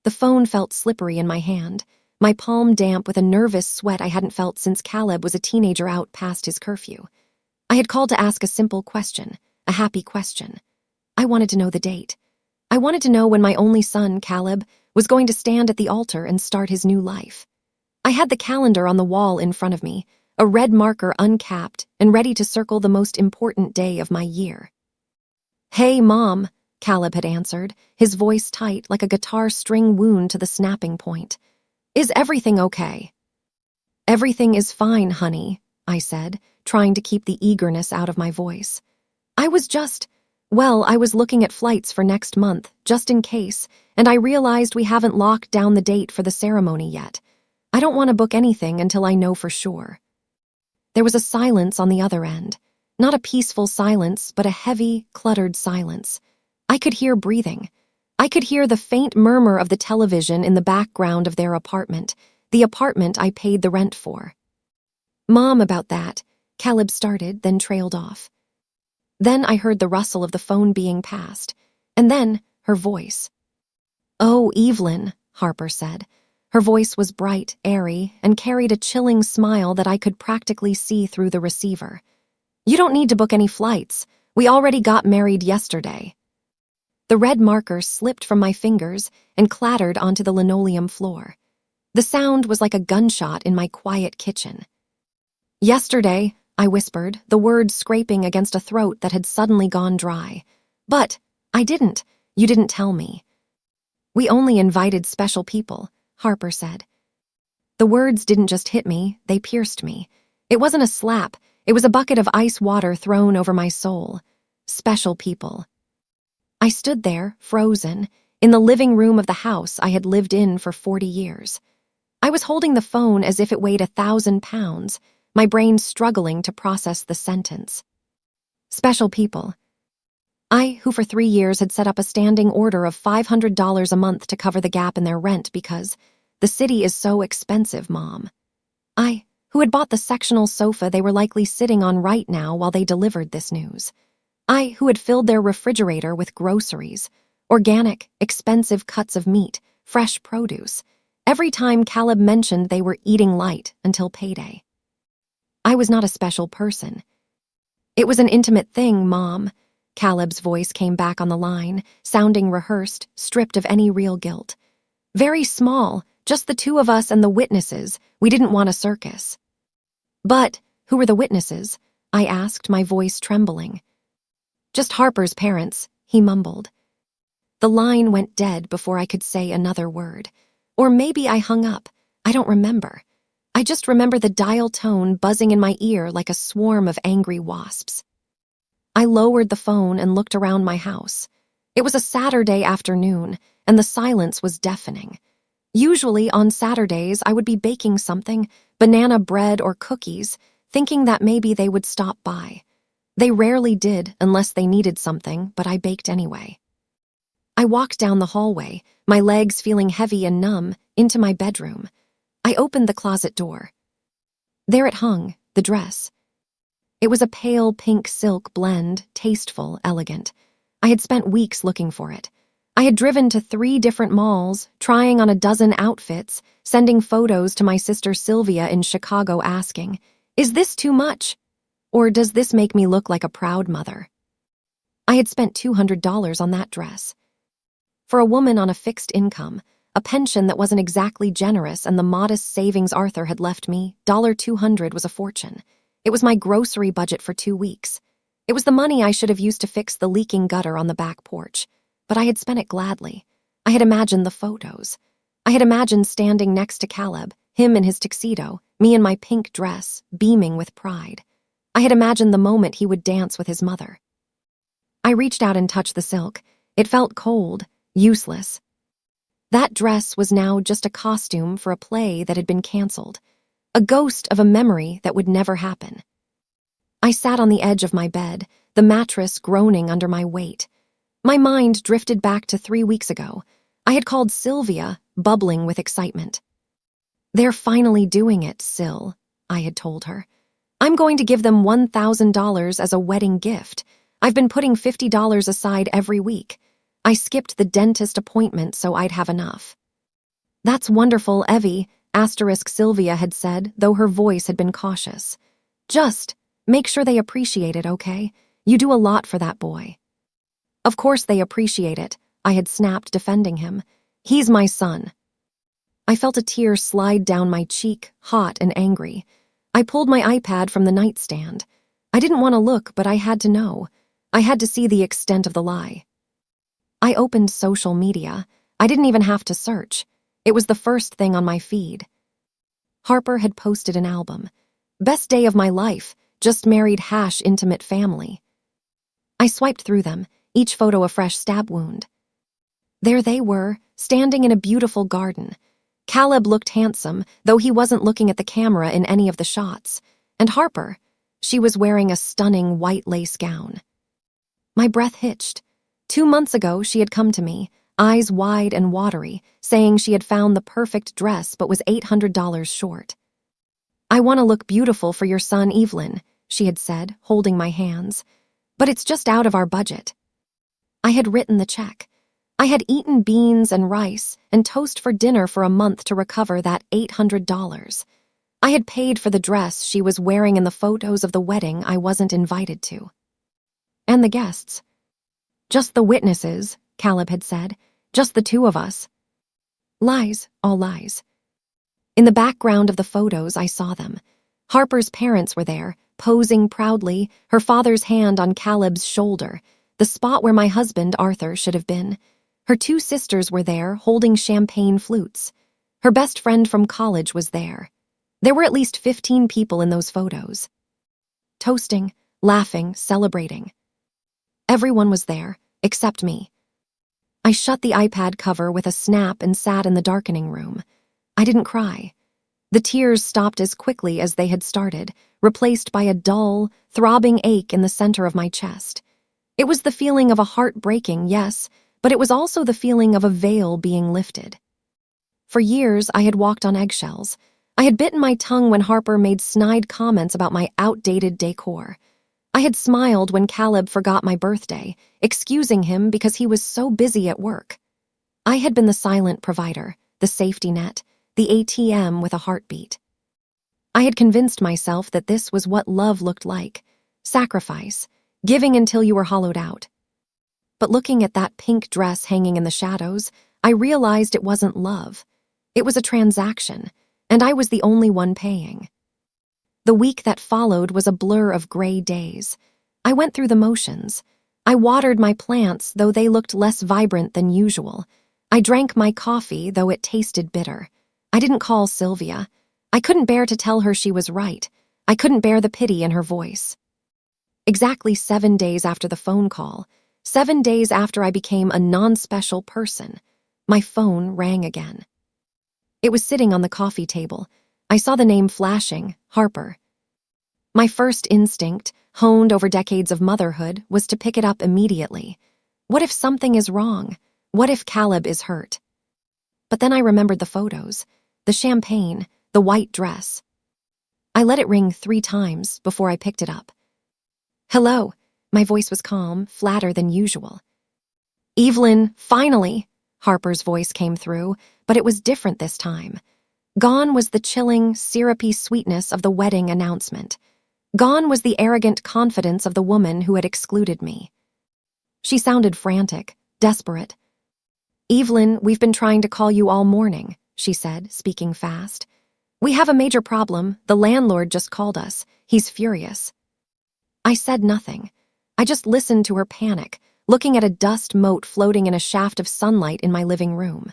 The phone felt slippery in my hand, my palm damp with a nervous sweat I hadn't felt since Caleb was a teenager out past his curfew. I had called to ask a simple question, a happy question. I wanted to know the date. I wanted to know when my only son, Caleb, was going to stand at the altar and start his new life. I had the calendar on the wall in front of me, a red marker uncapped and ready to circle the most important day of my year. "Hey, Mom," Caleb had answered, his voice tight like a guitar string wound to the snapping point. "Is everything okay?" "Everything is fine, honey," I said, trying to keep the eagerness out of my voice. I was looking at flights for next month, just in case, and I realized we haven't locked down the date for the ceremony yet. I don't want to book anything until I know for sure. There was a silence on the other end. Not a peaceful silence, but a heavy, cluttered silence. I could hear breathing. I could hear the faint murmur of the television in the background of their apartment, the apartment I paid the rent for. "Mom, about that," Caleb started, then trailed off. Then I heard the rustle of the phone being passed, and then her voice. "Oh, Evelyn," Harper said. Her voice was bright, airy, and carried a chilling smile that I could practically see through the receiver. "You don't need to book any flights. We already got married yesterday." The red marker slipped from my fingers and clattered onto the linoleum floor. The sound was like a gunshot in my quiet kitchen. "Yesterday," I whispered, the words scraping against a throat that had suddenly gone dry. "But I didn't. You didn't tell me." "We only invited special people," Harper said. The words didn't just hit me, they pierced me. It wasn't a slap, it was a bucket of ice water thrown over my soul. Special people. I stood there, frozen, in the living room of the house I had lived in for 40 years. I was holding the phone as if it weighed 1,000 pounds, my brain struggling to process the sentence. Special people. I, who for 3 years had set up a standing order of $500 a month to cover the gap in their rent because the city is so expensive, Mom. I, who had bought the sectional sofa they were likely sitting on right now while they delivered this news. I, who had filled their refrigerator with groceries, organic, expensive cuts of meat, fresh produce, every time Caleb mentioned they were eating light until payday. I was not a special person. "It was an intimate thing, Mom." Caleb's voice came back on the line, sounding rehearsed, stripped of any real guilt. "Very small, just the two of us and the witnesses. We didn't want a circus." "But who were the witnesses?" I asked, my voice trembling. "Just Harper's parents," he mumbled. The line went dead before I could say another word. Or maybe I hung up. I don't remember. I just remember the dial tone buzzing in my ear like a swarm of angry wasps. I lowered the phone and looked around my house. It was a Saturday afternoon, and the silence was deafening. Usually on Saturdays, I would be baking something, banana bread or cookies, thinking that maybe they would stop by. They rarely did unless they needed something, but I baked anyway. I walked down the hallway, my legs feeling heavy and numb, into my bedroom. I opened the closet door. There it hung, the dress. It was a pale pink silk blend, tasteful, elegant. I had spent weeks looking for it. I had driven to 3 different malls, trying on a dozen outfits, sending photos to my sister Sylvia in Chicago asking, "Is this too much? Or does this make me look like a proud mother?" I had spent $200 on that dress. For a woman on a fixed income, a pension that wasn't exactly generous and the modest savings Arthur had left me, $200 was a fortune. It was my grocery budget for 2 weeks. It was the money I should have used to fix the leaking gutter on the back porch, but I had spent it gladly. I had imagined the photos. I had imagined standing next to Caleb, him in his tuxedo, me in my pink dress, beaming with pride. I had imagined the moment he would dance with his mother. I reached out and touched the silk. It felt cold, useless. That dress was now just a costume for a play that had been canceled, a ghost of a memory that would never happen. I sat on the edge of my bed, the mattress groaning under my weight. My mind drifted back to 3 weeks ago. I had called Sylvia, bubbling with excitement. "They're finally doing it, Syl," I had told her. "I'm going to give them $1,000 as a wedding gift. I've been putting $50 aside every week. I skipped the dentist appointment so I'd have enough." "That's wonderful, Evie," Sylvia had said, though her voice had been cautious. "Just make sure they appreciate it, okay? You do a lot for that boy." "Of course they appreciate it," I had snapped, defending him. "He's my son." I felt a tear slide down my cheek, hot and angry. I pulled my iPad from the nightstand. I didn't want to look, but I had to know. I had to see the extent of the lie. I opened social media. I didn't even have to search. It was the first thing on my feed. Harper had posted an album. "Best day of my life, just married # intimate family." I swiped through them, each photo a fresh stab wound. There they were, standing in a beautiful garden. Caleb looked handsome, though he wasn't looking at the camera in any of the shots. And Harper, she was wearing a stunning white lace gown. My breath hitched. 2 months ago, she had come to me, eyes wide and watery, saying she had found the perfect dress but was $800 short. "I want to look beautiful for your son, Evelyn," she had said, holding my hands. "But it's just out of our budget." I had written the check. I had eaten beans and rice and toast for dinner for a month to recover that $800. I had paid for the dress she was wearing in the photos of the wedding I wasn't invited to. And the guests. "Just the witnesses," Caleb had said. "Just the two of us." Lies, all lies. In the background of the photos, I saw them. Harper's parents were there, posing proudly, her father's hand on Caleb's shoulder, the spot where my husband, Arthur, should have been. Her 2 sisters were there, holding champagne flutes. Her best friend from college was there. There were at least 15 people in those photos. Toasting, laughing, celebrating. Everyone was there, except me. I shut the iPad cover with a snap and sat in the darkening room. I didn't cry. The tears stopped as quickly as they had started, replaced by a dull, throbbing ache in the center of my chest. It was the feeling of a heart breaking, yes, but it was also the feeling of a veil being lifted. For years, I had walked on eggshells. I had bitten my tongue when Harper made snide comments about my outdated decor. I had smiled when Caleb forgot my birthday, excusing him because he was so busy at work. I had been the silent provider, the safety net, the ATM with a heartbeat. I had convinced myself that this was what love looked like: sacrifice, giving until you were hollowed out. But looking at that pink dress hanging in the shadows, I realized it wasn't love. It was a transaction, and I was the only one paying. The week that followed was a blur of gray days. I went through the motions. I watered my plants, though they looked less vibrant than usual. I drank my coffee, though it tasted bitter. I didn't call Sylvia. I couldn't bear to tell her she was right. I couldn't bear the pity in her voice. Exactly 7 days after the phone call, 7 days after I became a non-special person, my phone rang again. It was sitting on the coffee table. I saw the name flashing, Harper. My first instinct, honed over decades of motherhood, was to pick it up immediately. What if something is wrong? What if Caleb is hurt? But then I remembered the photos, the champagne, the white dress. I let it ring 3 times before I picked it up. "Hello." My voice was calm, flatter than usual. "Evelyn, finally," Harper's voice came through, but it was different this time. Gone was the chilling, syrupy sweetness of the wedding announcement. Gone was the arrogant confidence of the woman who had excluded me. She sounded frantic, desperate. "Evelyn, we've been trying to call you all morning," she said, speaking fast. "We have a major problem. The landlord just called us. He's furious." I said nothing. I just listened to her panic, looking at a dust mote floating in a shaft of sunlight in my living room.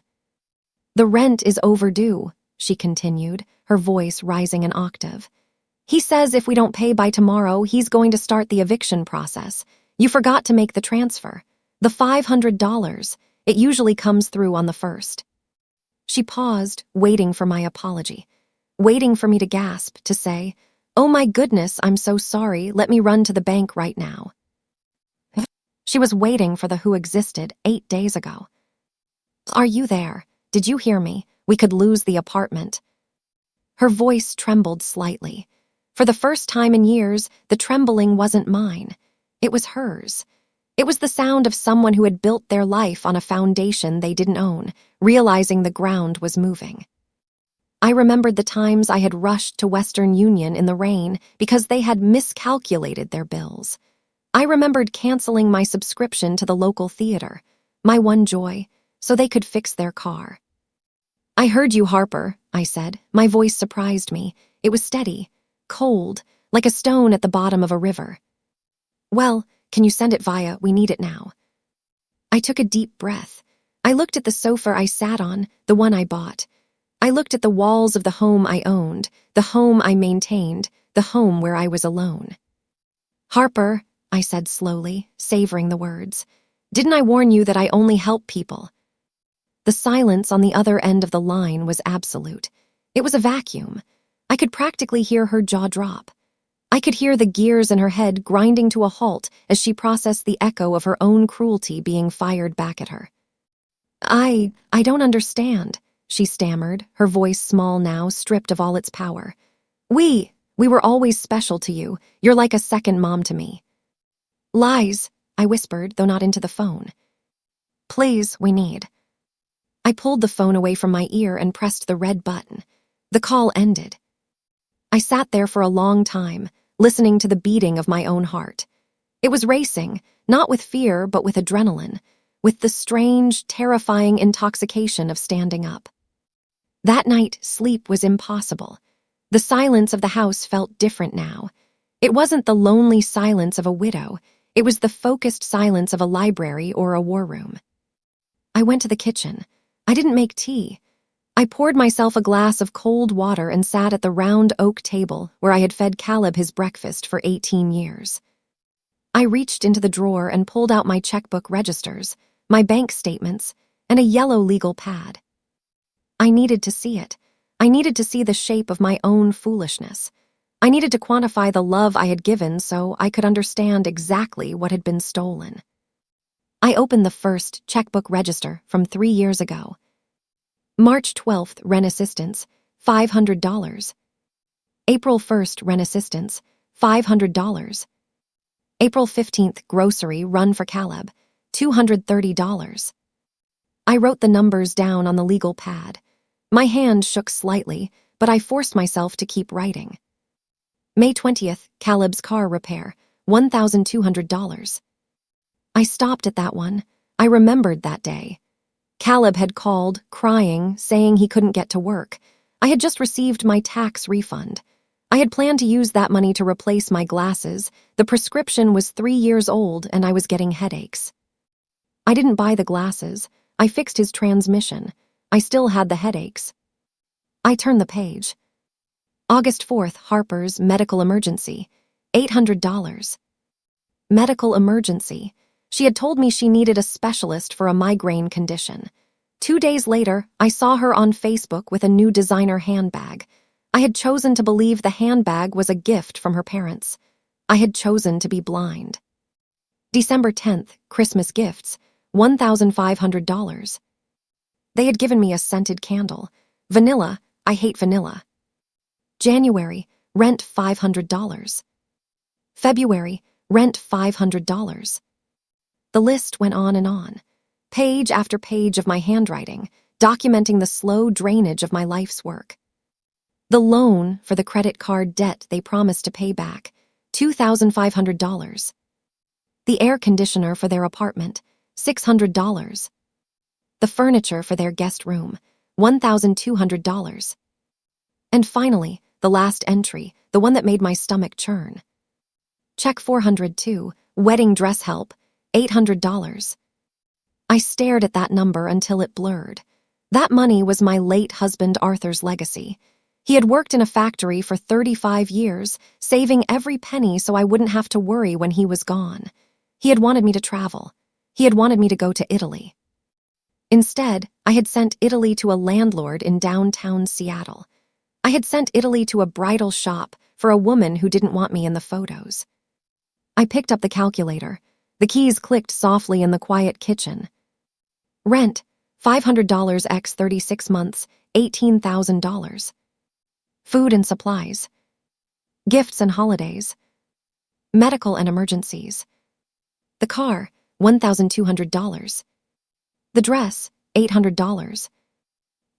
"The rent is overdue," she continued, her voice rising an octave. "He says if we don't pay by tomorrow, he's going to start the eviction process. You forgot to make the transfer. The $500. It usually comes through on the 1st. She paused, waiting for my apology, waiting for me to gasp, to say, "Oh my goodness, I'm so sorry. Let me run to the bank right now." She was waiting for the who existed 8 days ago. "Are you there? Did you hear me? We could lose the apartment." Her voice trembled slightly. For the first time in years, the trembling wasn't mine. It was hers. It was the sound of someone who had built their life on a foundation they didn't own, realizing the ground was moving. I remembered the times I had rushed to Western Union in the rain because they had miscalculated their bills. I remembered canceling my subscription to the local theater, my one joy, so they could fix their car. "I heard you, Harper," I said. My voice surprised me. It was steady, cold, like a stone at the bottom of a river. "Well, can you send it via? We need it now." I took a deep breath. I looked at the sofa I sat on, the one I bought. I looked at the walls of the home I owned, the home I maintained, the home where I was alone. "Harper," I said slowly, savoring the words, "didn't I warn you that I only help people?" The silence on the other end of the line was absolute. It was a vacuum. I could practically hear her jaw drop. I could hear the gears in her head grinding to a halt as she processed the echo of her own cruelty being fired back at her. I don't understand," she stammered, her voice small now, stripped of all its power. We were always special to you. You're like a second mom to me." "Lies," I whispered, though not into the phone. "Please, we need." I pulled the phone away from my ear and pressed the red button. The call ended. I sat there for a long time, listening to the beating of my own heart. It was racing, not with fear, but with adrenaline, with the strange, terrifying intoxication of standing up. That night, sleep was impossible. The silence of the house felt different now. It wasn't the lonely silence of a widow. It was the focused silence of a library or a war room. I went to the kitchen. I didn't make tea. I poured myself a glass of cold water and sat at the round oak table where I had fed Caleb his breakfast for 18 years. I reached into the drawer and pulled out my checkbook registers, my bank statements, and a yellow legal pad. I needed to see it. I needed to see the shape of my own foolishness. I needed to quantify the love I had given so I could understand exactly what had been stolen. I opened the first checkbook register from 3 years ago. March 12th, rent assistance, $500. April 1st, rent assistance, $500. April 15th, grocery run for Caleb, $230. I wrote the numbers down on the legal pad. My hand shook slightly, but I forced myself to keep writing. May 20th, Caleb's car repair, $1,200. I stopped at that one. I remembered that day. Caleb had called, crying, saying he couldn't get to work. I had just received my tax refund. I had planned to use that money to replace my glasses. The prescription was 3 years old and I was getting headaches. I didn't buy the glasses. I fixed his transmission. I still had the headaches. I turned the page. August 4th, Harper's medical emergency, $800. Medical emergency. She had told me she needed a specialist for a migraine condition. 2 days later, I saw her on Facebook with a new designer handbag. I had chosen to believe the handbag was a gift from her parents. I had chosen to be blind. December 10th, Christmas gifts, $1,500. They had given me a scented candle. Vanilla, I hate vanilla. January, rent $500. February, rent $500. The list went on and on, page after page of my handwriting, documenting the slow drainage of my life's work. The loan for the credit card debt they promised to pay back, $2,500. The air conditioner for their apartment, $600. The furniture for their guest room, $1,200. And finally, the last entry, the one that made my stomach churn. Check 402, wedding dress help, $800. I stared at that number until it blurred. That money was my late husband Arthur's legacy. He had worked in a factory for 35 years, saving every penny so I wouldn't have to worry when he was gone. He had wanted me to travel. He had wanted me to go to Italy. Instead, I had sent Italy to a landlord in downtown Seattle. I had sent Italy to a bridal shop for a woman who didn't want me in the photos. I picked up the calculator. The keys clicked softly in the quiet kitchen. Rent, $500 x 36 months, $18,000. Food and supplies. Gifts and holidays. Medical and emergencies. The car, $1,200. The dress, $800.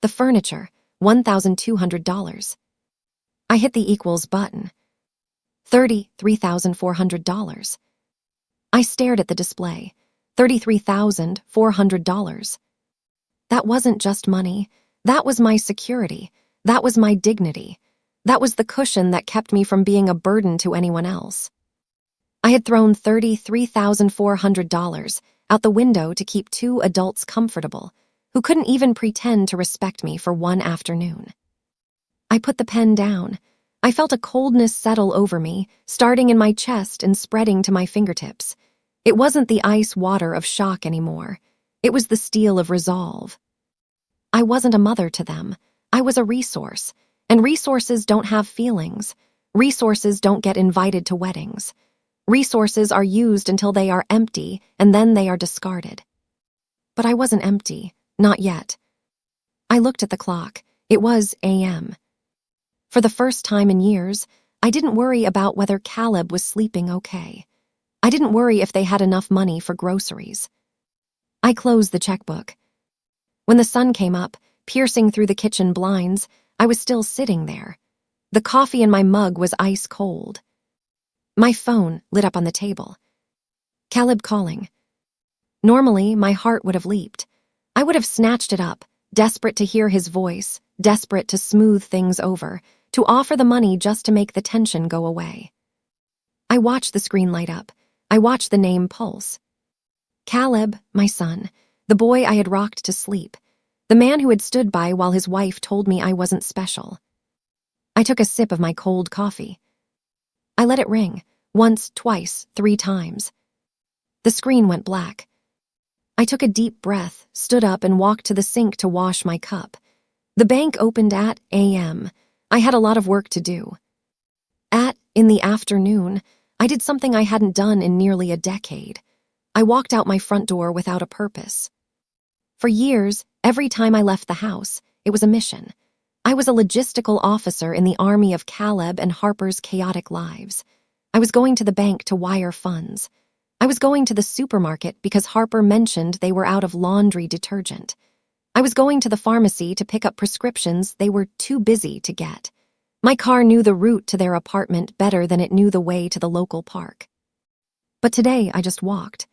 The furniture, $1,200. I hit the equals button. $33,400. I stared at the display. $33,400. That wasn't just money. That was my security. That was my dignity. That was the cushion that kept me from being a burden to anyone else. I had thrown $33,400 out the window to keep two adults comfortable, who couldn't even pretend to respect me for one afternoon. I put the pen down. I felt a coldness settle over me, starting in my chest and spreading to my fingertips. It wasn't the ice water of shock anymore. It was the steel of resolve. I wasn't a mother to them. I was a resource, and resources don't have feelings. Resources don't get invited to weddings. Resources are used until they are empty, and then they are discarded. But I wasn't empty, not yet. I looked at the clock. It was a.m. For the first time in years, I didn't worry about whether Caleb was sleeping okay. I didn't worry if they had enough money for groceries. I closed the checkbook. When the sun came up, piercing through the kitchen blinds, I was still sitting there. The coffee in my mug was ice cold. My phone lit up on the table. Caleb calling. Normally, my heart would have leaped. I would have snatched it up, desperate to hear his voice, desperate to smooth things over, to offer the money just to make the tension go away. I watched the screen light up. I watched the name pulse. Caleb, my son, the boy I had rocked to sleep, the man who had stood by while his wife told me I wasn't special. I took a sip of my cold coffee. I let it ring, once, twice, 3 times. The screen went black. I took a deep breath, stood up, and walked to the sink to wash my cup. The bank opened at a.m. I had a lot of work to do. In the afternoon, I did something I hadn't done in nearly a decade. I walked out my front door without a purpose. For years, every time I left the house, it was a mission. I was a logistical officer in the army of Caleb and Harper's chaotic lives. I was going to the bank to wire funds. I was going to the supermarket because Harper mentioned they were out of laundry detergent. I was going to the pharmacy to pick up prescriptions they were too busy to get. My car knew the route to their apartment better than it knew the way to the local park. But today I just walked.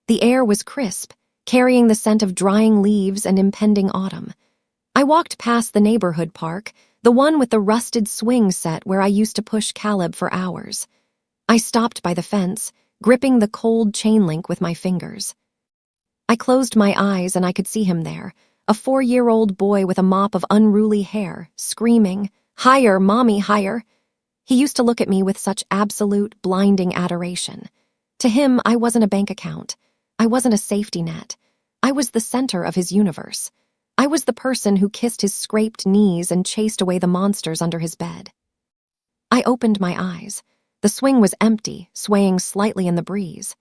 The air was crisp, carrying the scent of drying leaves and impending autumn. I walked past the neighborhood park, the one with the rusted swing set where I used to push Caleb for hours. I stopped by the fence, gripping the cold chain link with my fingers. I closed my eyes and I could see him there, a 4-year-old boy with a mop of unruly hair, screaming, "Higher, Mommy, higher!" He used to look at me with such absolute, blinding adoration. To him, I wasn't a bank account. I wasn't a safety net. I was the center of his universe. I was the person who kissed his scraped knees and chased away the monsters under his bed. I opened my eyes. The swing was empty, swaying slightly in the breeze.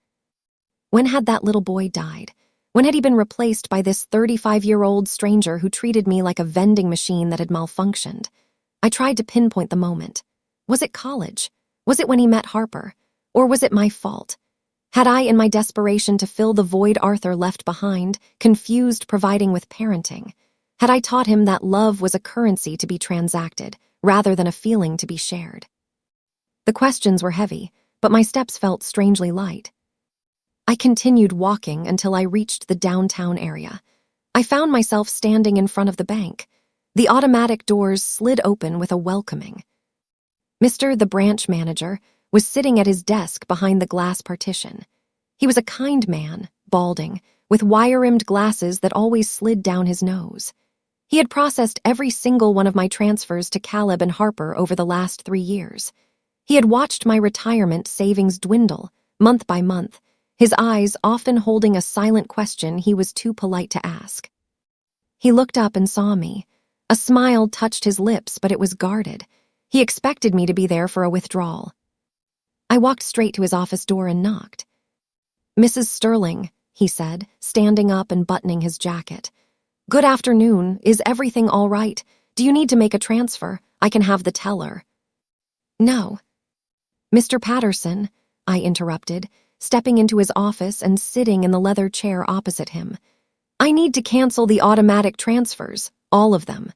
When had that little boy died? When had he been replaced by this 35-year-old stranger who treated me like a vending machine that had malfunctioned? I tried to pinpoint the moment. Was it college? Was it when he met Harper? Or was it my fault? Had I, in my desperation to fill the void Arthur left behind, confused providing with parenting? Had I taught him that love was a currency to be transacted, rather than a feeling to be shared? The questions were heavy, but my steps felt strangely light. I continued walking until I reached the downtown area. I found myself standing in front of the bank. The automatic doors slid open with a welcoming. Mr. the branch manager was sitting at his desk behind the glass partition. He was a kind man, balding, with wire-rimmed glasses that always slid down his nose. He had processed every single one of my transfers to Caleb and Harper over the last 3 years. He had watched my retirement savings dwindle, month by month, his eyes often holding a silent question he was too polite to ask. He looked up and saw me. A smile touched his lips, but it was guarded. He expected me to be there for a withdrawal. I walked straight to his office door and knocked. "Mrs. Sterling," he said, standing up and buttoning his jacket. "Good afternoon. Is everything all right? Do you need to make a transfer? I can have the teller." "No." "Mr. Patterson," I interrupted, stepping into his office and sitting in the leather chair opposite him. "I need to cancel the automatic transfers, all of them."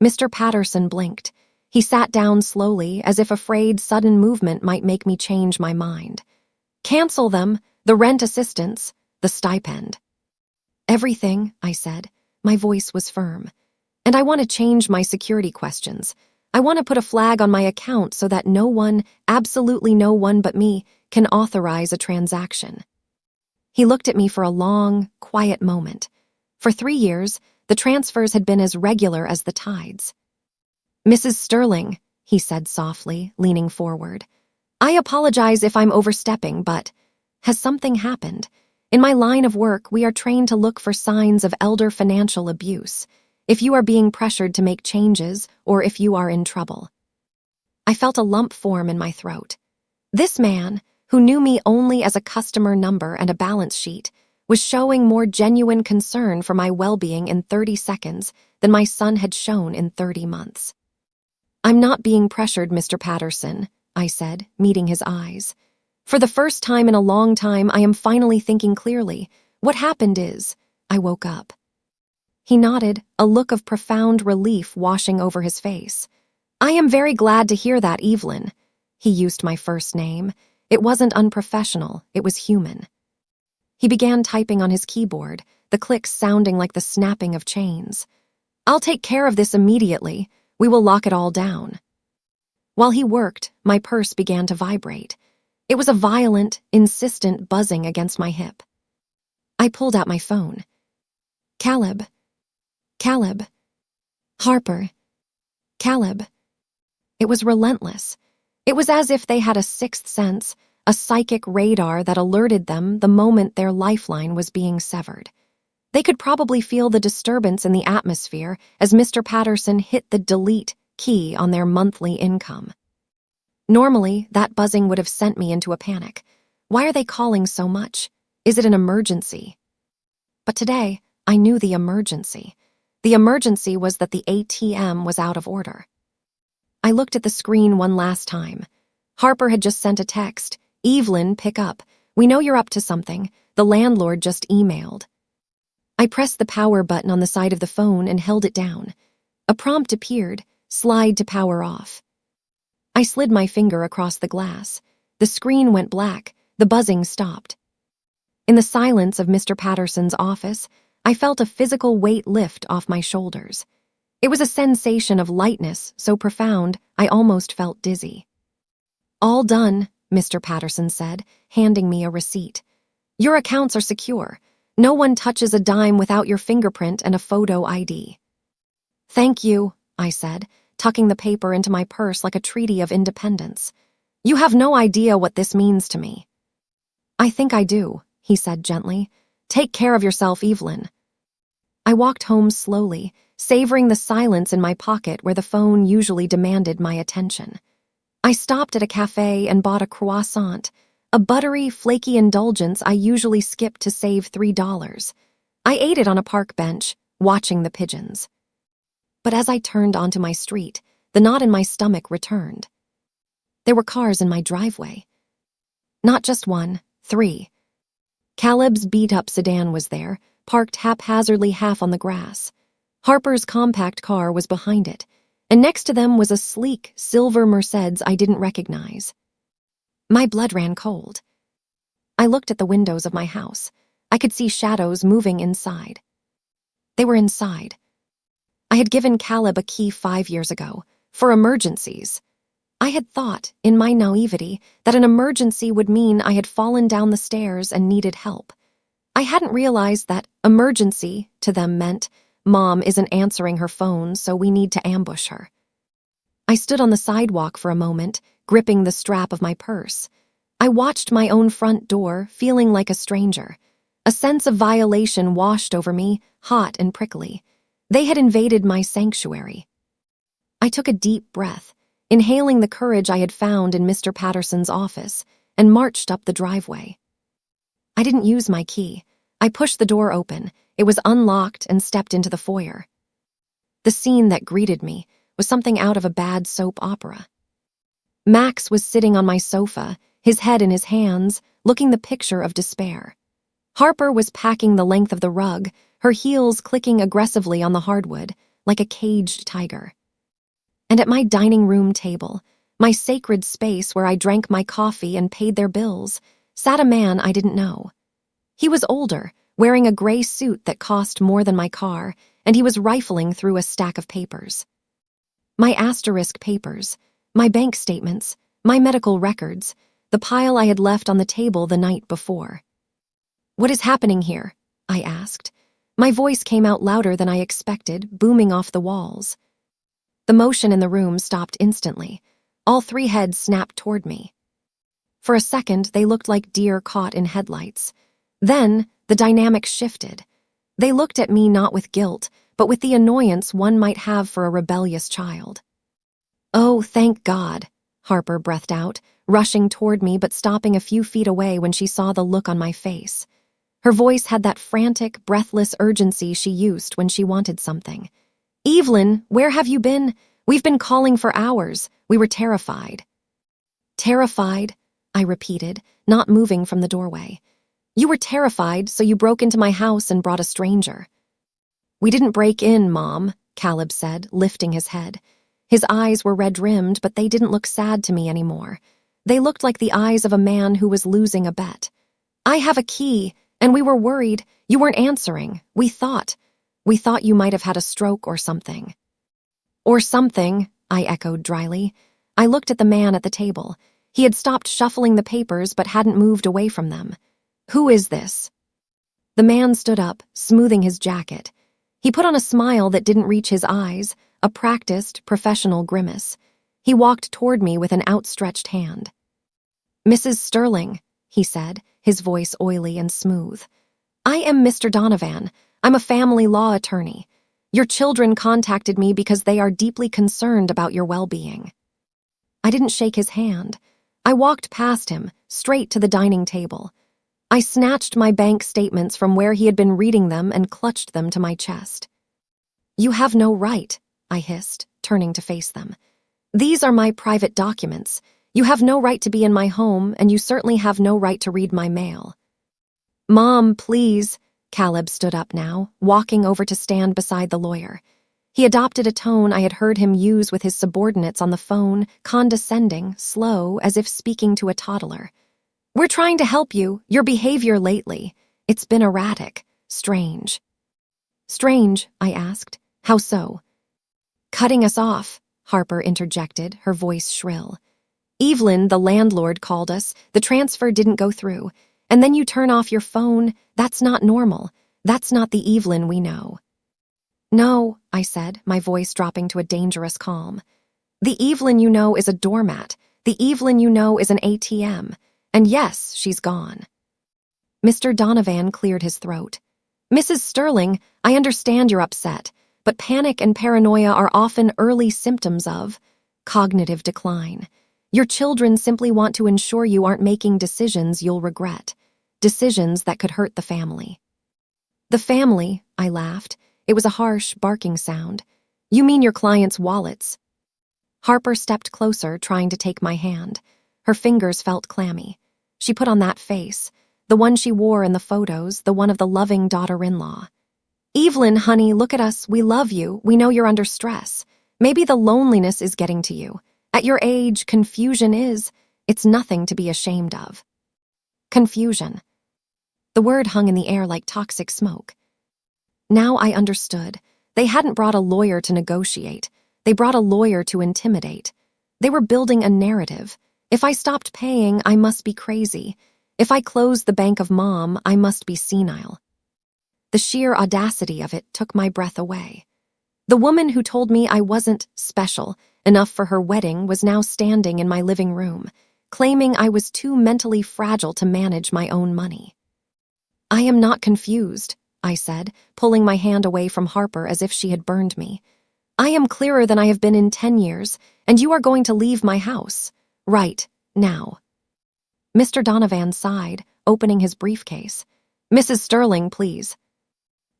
Mr. Patterson blinked. He sat down slowly, as if afraid sudden movement might make me change my mind. "Cancel them, the rent assistance, the stipend." "Everything," I said. My voice was firm. "And I want to change my security questions. I want to put a flag on my account so that no one, absolutely no one but me, can authorize a transaction." He looked at me for a long, quiet moment. For 3 years, the transfers had been as regular as the tides. "Mrs. Sterling," he said softly, leaning forward, "I apologize if I'm overstepping, but has something happened? In my line of work, we are trained to look for signs of elder financial abuse. If you are being pressured to make changes, or if you are in trouble." I felt a lump form in my throat. This man, who knew me only as a customer number and a balance sheet, was showing more genuine concern for my well-being in 30 seconds than my son had shown in 30 months. "I'm not being pressured, Mr. Patterson," I said, meeting his eyes. "For the first time in a long time, I am finally thinking clearly. What happened is, I woke up." He nodded, a look of profound relief washing over his face. "I am very glad to hear that, Evelyn." He used my first name. It wasn't unprofessional, it was human. He began typing on his keyboard, the clicks sounding like the snapping of chains. "I'll take care of this immediately. We will lock it all down." While he worked, my purse began to vibrate. It was a violent, insistent buzzing against my hip. I pulled out my phone. "Caleb. Caleb. Harper. Caleb." It was relentless. It was as if they had a sixth sense, a psychic radar that alerted them the moment their lifeline was being severed. They could probably feel the disturbance in the atmosphere as Mr. Patterson hit the delete key on their monthly income. Normally, that buzzing would have sent me into a panic. Why are they calling so much? Is it an emergency? But today, I knew the emergency. The emergency was that the ATM was out of order. I looked at the screen one last time. Harper had just sent a text. "Evelyn, pick up. We know you're up to something. The landlord just emailed." I pressed the power button on the side of the phone and held it down. A prompt appeared, "Slide to power off." I slid my finger across the glass. The screen went black. The buzzing stopped. In the silence of Mr. Patterson's office, I felt a physical weight lift off my shoulders. It was a sensation of lightness so profound I almost felt dizzy. "All done," Mr. Patterson said, handing me a receipt. "Your accounts are secure. No one touches a dime without your fingerprint and a photo ID." "Thank you," I said, tucking the paper into my purse like a treaty of independence. "You have no idea what this means to me." "I think I do," he said gently. "Take care of yourself, Evelyn." I walked home slowly, savoring the silence in my pocket where the phone usually demanded my attention. I stopped at a cafe and bought a croissant, a buttery, flaky indulgence I usually skipped to save $3. I ate it on a park bench, watching the pigeons. But as I turned onto my street, the knot in my stomach returned. There were cars in my driveway. Not just one, 3. Caleb's beat-up sedan was there, parked haphazardly half on the grass. Harper's compact car was behind it, and next to them was a sleek, silver Mercedes I didn't recognize. My blood ran cold. I looked at the windows of my house. I could see shadows moving inside. They were inside. I had given Caleb a key 5 years ago, for emergencies. I had thought, in my naivety, that an emergency would mean I had fallen down the stairs and needed help. I hadn't realized that emergency, to them, meant Mom isn't answering her phone, so we need to ambush her. I stood on the sidewalk for a moment, gripping the strap of my purse. I watched my own front door, feeling like a stranger. A sense of violation washed over me, hot and prickly. They had invaded my sanctuary. I took a deep breath, inhaling the courage I had found in Mr. Patterson's office, and marched up the driveway. I didn't use my key. I pushed the door open. It was unlocked and stepped into the foyer. The scene that greeted me was something out of a bad soap opera. Max was sitting on my sofa, his head in his hands, looking the picture of despair. Harper was packing the length of the rug, her heels clicking aggressively on the hardwood, like a caged tiger. And at my dining room table, my sacred space where I drank my coffee and paid their bills, sat a man I didn't know. He was older, wearing a gray suit that cost more than my car, and he was rifling through a stack of papers. My asterisk papers, my bank statements, my medical records, the pile I had left on the table the night before. "What is happening here?" I asked. My voice came out louder than I expected, booming off the walls. The motion in the room stopped instantly. All three heads snapped toward me. For a second, they looked like deer caught in headlights. Then, the dynamic shifted. They looked at me not with guilt, but with the annoyance one might have for a rebellious child. "Oh, thank God," Harper breathed out, rushing toward me but stopping a few feet away when she saw the look on my face. Her voice had that frantic, breathless urgency she used when she wanted something. "Evelyn, where have you been? We've been calling for hours. We were terrified." "Terrified?" I repeated, not moving from the doorway. "You were terrified, so you broke into my house and brought a stranger." "We didn't break in, Mom," Caleb said, lifting his head. His eyes were red-rimmed, but they didn't look sad to me anymore. They looked like the eyes of a man who was losing a bet. "I have a key, and we were worried. You weren't answering. We thought you might have had a stroke or something." "Or something," I echoed dryly. I looked at the man at the table. He had stopped shuffling the papers but hadn't moved away from them. "Who is this?" The man stood up, smoothing his jacket. He put on a smile that didn't reach his eyes, a practiced, professional grimace. He walked toward me with an outstretched hand. "Mrs. Sterling," he said, his voice oily and smooth. "I am Mr. Donovan. I'm a family law attorney. Your children contacted me because they are deeply concerned about your well-being." I didn't shake his hand. I walked past him, straight to the dining table. I snatched my bank statements from where he had been reading them and clutched them to my chest. "You have no right," I hissed, turning to face them. "These are my private documents. You have no right to be in my home, and you certainly have no right to read my mail." "Mom, please." Caleb stood up now, walking over to stand beside the lawyer. He adopted a tone I had heard him use with his subordinates on the phone, condescending, slow, as if speaking to a toddler. "We're trying to help you. Your behavior lately. It's been erratic. Strange." "Strange?" I asked. "How so?" "Cutting us off," Harper interjected, her voice shrill. "Evelyn, the landlord, called us. The transfer didn't go through. And then you turn off your phone. That's not normal. That's not the Evelyn we know." "No," I said, my voice dropping to a dangerous calm. "The Evelyn you know is a doormat. The Evelyn you know is an ATM. And yes, she's gone." Mr. Donovan cleared his throat. "Mrs. Sterling, I understand you're upset, but panic and paranoia are often early symptoms of cognitive decline. Your children simply want to ensure you aren't making decisions you'll regret, decisions that could hurt the family." "The family," I laughed. It was a harsh, barking sound. "You mean your clients' wallets?" Harper stepped closer, trying to take my hand. Her fingers felt clammy. She put on that face, the one she wore in the photos, the one of the loving daughter-in-law. "Evelyn, honey, look at us. We love you. We know you're under stress. Maybe the loneliness is getting to you. At your age, confusion is. It's nothing to be ashamed of." Confusion. The word hung in the air like toxic smoke. Now I understood. They hadn't brought a lawyer to negotiate. They brought a lawyer to intimidate. They were building a narrative. If I stopped paying, I must be crazy. If I closed the bank of Mom, I must be senile. The sheer audacity of it took my breath away. The woman who told me I wasn't special enough for her wedding was now standing in my living room, claiming I was too mentally fragile to manage my own money. "I am not confused," I said, pulling my hand away from Harper as if she had burned me. "I am clearer than I have been in 10 years, and you are going to leave my house. Right now." Mr. Donovan sighed, opening his briefcase. "Mrs. Sterling, please."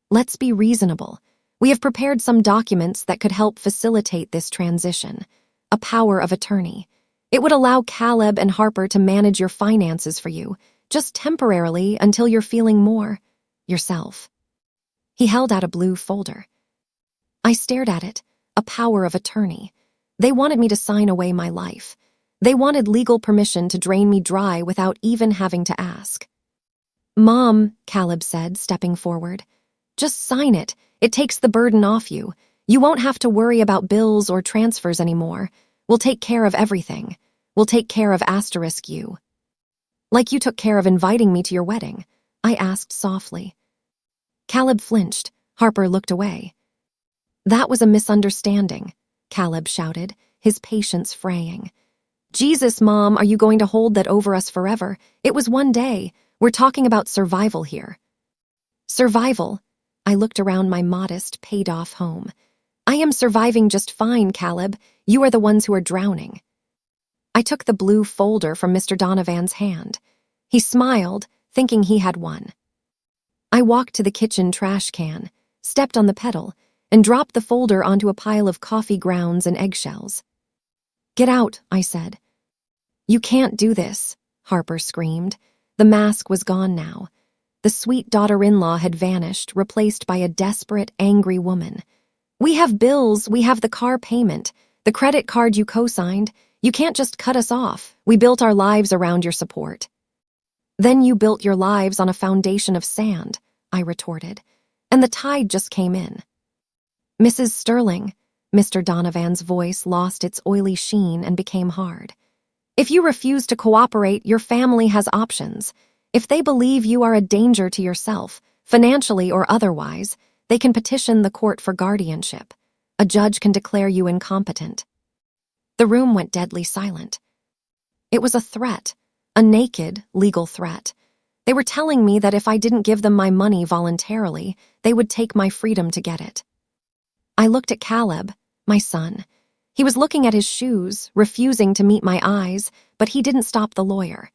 "Let's be reasonable. We have prepared some documents that could help facilitate this transition. A power of attorney. It would allow Caleb and Harper to manage your finances for you, just temporarily until you're feeling more yourself. He held out a blue folder. I stared at it, a power of attorney. They wanted me to sign away my life. They wanted legal permission to drain me dry without even having to ask. Mom, Caleb said, stepping forward. Just sign it. It takes the burden off you. You won't have to worry about bills or transfers anymore. We'll take care of everything. We'll take care of *you. Like you took care of inviting me to your wedding, I asked softly. Caleb flinched. Harper looked away. That was a misunderstanding, Caleb shouted, his patience fraying. Jesus, Mom, are you going to hold that over us forever? It was one day. We're talking about survival here. Survival? I looked around my modest, paid-off home. I am surviving just fine, Caleb. You are the ones who are drowning. I took the blue folder from Mr. Donovan's hand. He smiled, thinking he had won. I walked to the kitchen trash can, stepped on the pedal, and dropped the folder onto a pile of coffee grounds and eggshells. Get out, I said. You can't do this, Harper screamed. The mask was gone now. The sweet daughter-in-law had vanished, replaced by a desperate, angry woman. We have bills, we have the car payment, the credit card you co-signed. You can't just cut us off. We built our lives around your support. Then you built your lives on a foundation of sand, I retorted, and the tide just came in. Mrs. Sterling, Mr. Donovan's voice lost its oily sheen and became hard. If you refuse to cooperate, your family has options. If they believe you are a danger to yourself, financially or otherwise, they can petition the court for guardianship. A judge can declare you incompetent. The room went deadly silent. It was a threat, a naked, legal threat. They were telling me that if I didn't give them my money voluntarily, they would take my freedom to get it. I looked at Caleb, my son. He was looking at his shoes, refusing to meet my eyes, but he didn't stop the lawyer.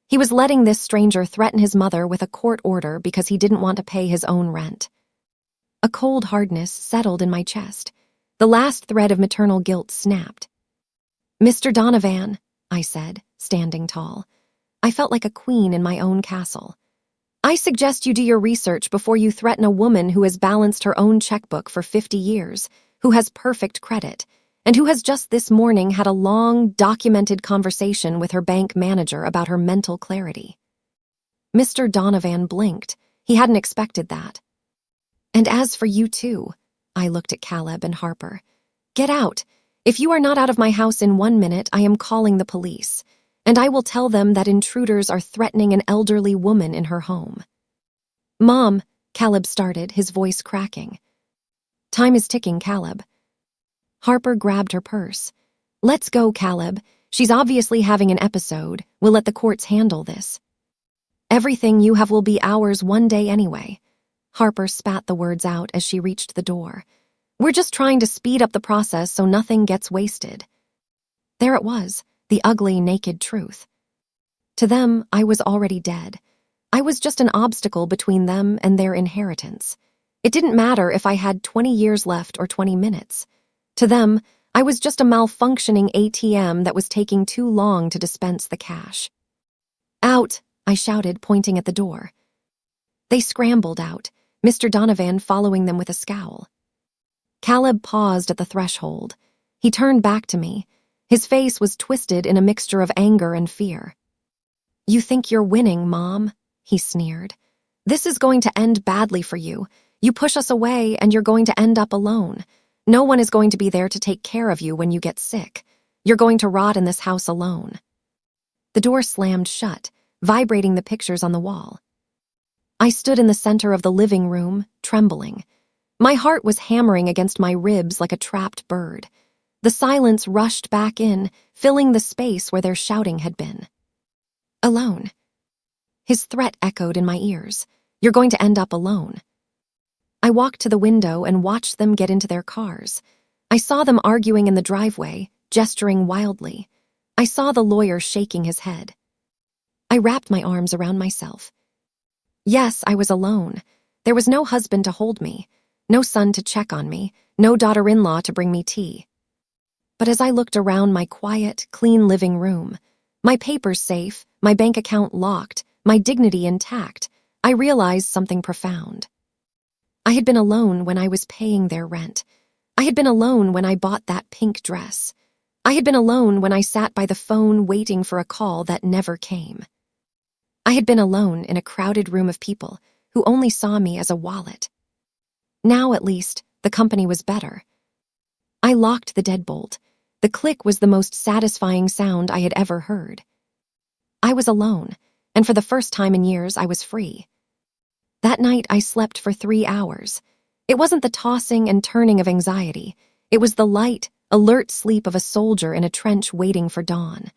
He was letting this stranger threaten his mother with a court order because he didn't want to pay his own rent. A cold hardness settled in my chest. The last thread of maternal guilt snapped. Mr. Donovan, I said, standing tall. I felt like a queen in my own castle. I suggest you do your research before you threaten a woman who has balanced her own checkbook for 50 years, who has perfect credit, and who has just this morning had a long, documented conversation with her bank manager about her mental clarity. Mr. Donovan blinked. He hadn't expected that. And as for you too, I looked at Caleb and Harper. Get out. If you are not out of my house in 1 minute, I am calling the police, and I will tell them that intruders are threatening an elderly woman in her home. Mom, Caleb started, his voice cracking. Time is ticking, Caleb. Harper grabbed her purse. Let's go, Caleb. She's obviously having an episode. We'll let the courts handle this. Everything you have will be ours one day anyway. Harper spat the words out as she reached the door. We're just trying to speed up the process so nothing gets wasted. There it was, the ugly, naked truth. To them, I was already dead. I was just an obstacle between them and their inheritance. It didn't matter if I had 20 years left or 20 minutes. To them, I was just a malfunctioning ATM that was taking too long to dispense the cash. Out, I shouted, pointing at the door. They scrambled out, Mr. Donovan following them with a scowl. Caleb paused at the threshold. He turned back to me. His face was twisted in a mixture of anger and fear. You think you're winning, Mom? He sneered. This is going to end badly for you. You push us away and you're going to end up alone. No one is going to be there to take care of you when you get sick. You're going to rot in this house alone. The door slammed shut, vibrating the pictures on the wall. I stood in the center of the living room, trembling. My heart was hammering against my ribs like a trapped bird. The silence rushed back in, filling the space where their shouting had been. Alone. His threat echoed in my ears. You're going to end up alone. I walked to the window and watched them get into their cars. I saw them arguing in the driveway, gesturing wildly. I saw the lawyer shaking his head. I wrapped my arms around myself. Yes, I was alone. There was no husband to hold me, no son to check on me, no daughter-in-law to bring me tea. But as I looked around my quiet, clean living room, my papers safe, my bank account locked, my dignity intact, I realized something profound. I had been alone when I was paying their rent. I had been alone when I bought that pink dress. I had been alone when I sat by the phone waiting for a call that never came. I had been alone in a crowded room of people who only saw me as a wallet. Now, at least, the company was better. I locked the deadbolt. The click was the most satisfying sound I had ever heard. I was alone, and for the first time in years, I was free. That night, I slept for 3 hours. It wasn't the tossing and turning of anxiety. It was the light, alert sleep of a soldier in a trench waiting for dawn.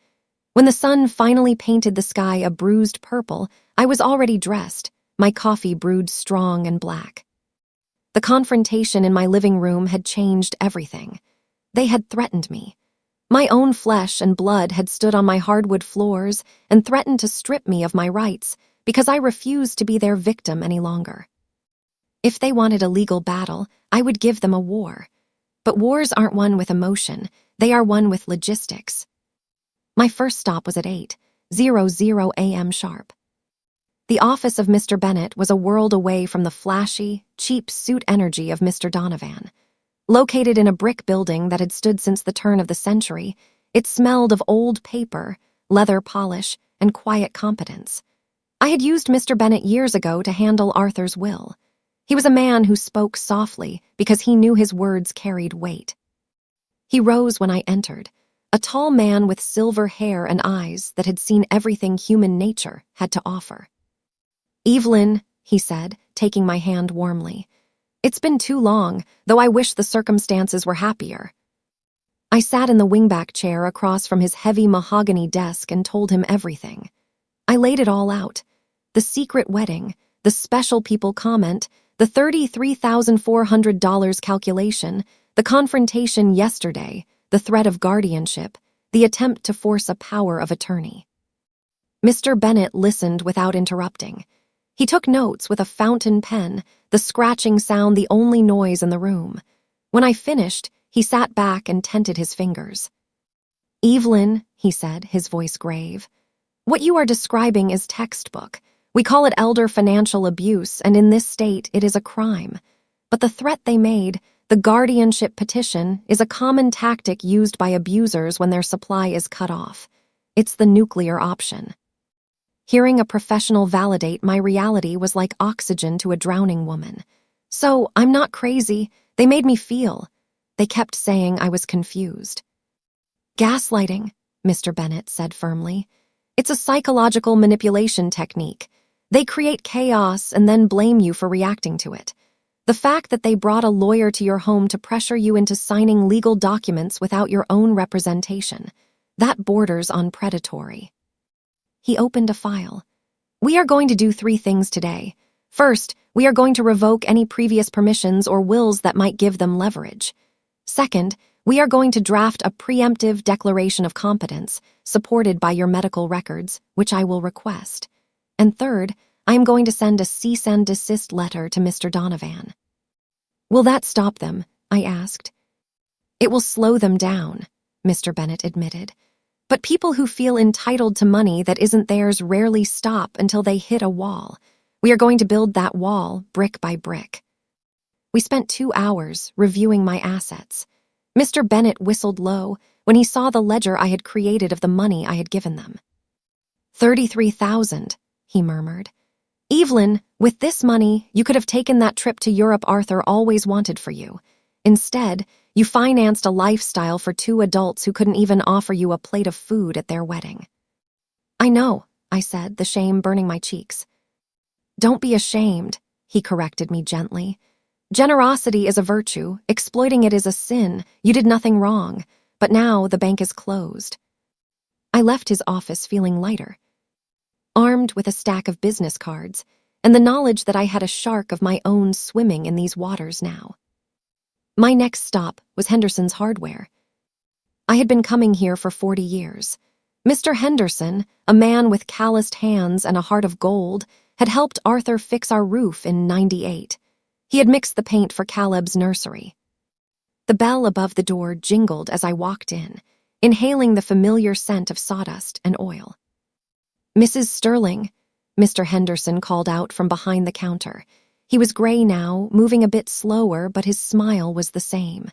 When the sun finally painted the sky a bruised purple, I was already dressed, my coffee brewed strong and black. The confrontation in my living room had changed everything. They had threatened me. My own flesh and blood had stood on my hardwood floors and threatened to strip me of my rights because I refused to be their victim any longer. If they wanted a legal battle, I would give them a war. But wars aren't won with emotion, they are won with logistics. My first stop was at 8:00 a.m. sharp. The office of Mr. Bennett was a world away from the flashy, cheap suit energy of Mr. Donovan. Located in a brick building that had stood since the turn of the century, it smelled of old paper, leather polish, and quiet competence. I had used Mr. Bennett years ago to handle Arthur's will. He was a man who spoke softly because he knew his words carried weight. He rose when I entered, a tall man with silver hair and eyes that had seen everything human nature had to offer. "Evelyn," he said, taking my hand warmly. "It's been too long, though I wish the circumstances were happier." I sat in the wingback chair across from his heavy mahogany desk and told him everything. I laid it all out. The secret wedding, the special people comment, the $33,400 calculation, the confrontation yesterday, the threat of guardianship, the attempt to force a power of attorney. Mr. Bennett listened without interrupting. He took notes with a fountain pen, the scratching sound the only noise in the room. When I finished, he sat back and tented his fingers. "Evelyn," he said, his voice grave, "what you are describing is textbook. We call it elder financial abuse, and in this state it is a crime. But the threat they made, the guardianship petition, is a common tactic used by abusers when their supply is cut off. It's the nuclear option." Hearing a professional validate my reality was like oxygen to a drowning woman. So, I'm not crazy. They made me feel. They kept saying I was confused. "Gaslighting," Mr. Bennett said firmly. "It's a psychological manipulation technique. They create chaos and then blame you for reacting to it. The fact that they brought a lawyer to your home to pressure you into signing legal documents without your own representation, that borders on predatory." He opened a file. "We are going to do 3 things today. First, we are going to revoke any previous permissions or wills that might give them leverage. Second, we are going to draft a preemptive declaration of competence, supported by your medical records, which I will request. And third, I am going to send a cease and desist letter to Mr. Donovan." "Will that stop them?" I asked. "It will slow them down," Mr. Bennett admitted. "But people who feel entitled to money that isn't theirs rarely stop until they hit a wall. We are going to build that wall brick by brick." We spent 2 hours reviewing my assets. Mr. Bennett whistled low when he saw the ledger I had created of the money I had given them. $33,000, he murmured. "Evelyn, with this money, you could have taken that trip to Europe Arthur always wanted for you. Instead, you financed a lifestyle for 2 adults who couldn't even offer you a plate of food at their wedding." "I know," I said, the shame burning my cheeks. "Don't be ashamed," he corrected me gently. "Generosity is a virtue, exploiting it is a sin. You did nothing wrong, but now the bank is closed." I left his office feeling lighter, armed with a stack of business cards, and the knowledge that I had a shark of my own swimming in these waters now. My next stop was Henderson's Hardware. I had been coming here for 40 years. Mr. Henderson, a man with calloused hands and a heart of gold, had helped Arthur fix our roof in '98. He had mixed the paint for Caleb's nursery. The bell above the door jingled as I walked in, inhaling the familiar scent of sawdust and oil. "Mrs. Sterling," Mr. Henderson called out from behind the counter. He was gray now, moving a bit slower, but his smile was the same.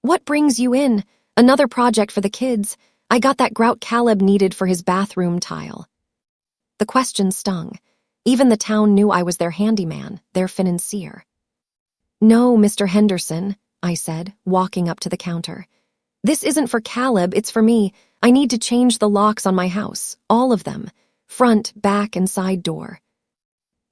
"What brings you in? Another project for the kids. I got that grout Caleb needed for his bathroom tile." The question stung. Even the town knew I was their handyman, their financier. "No, Mr. Henderson," I said, walking up to the counter. "This isn't for Caleb, it's for me. I need to change the locks on my house, all of them. Front, back, and side door."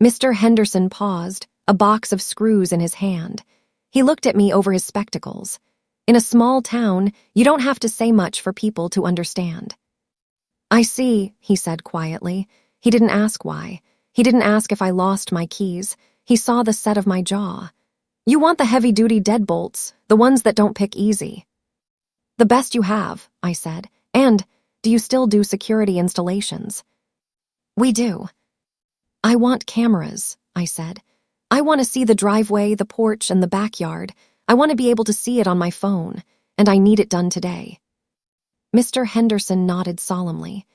Mr. Henderson paused, a box of screws in his hand. He looked at me over his spectacles. In a small town, you don't have to say much for people to understand. "I see," he said quietly. He didn't ask why. He didn't ask if I lost my keys. He saw the set of my jaw. "You want the heavy-duty deadbolts, the ones that don't pick easy." "The best you have," I said. "And, do you still do security installations?" "We do." "I want cameras," I said. "I want to see the driveway, the porch, and the backyard. I want to be able to see it on my phone, and I need it done today." Mr. Henderson nodded solemnly.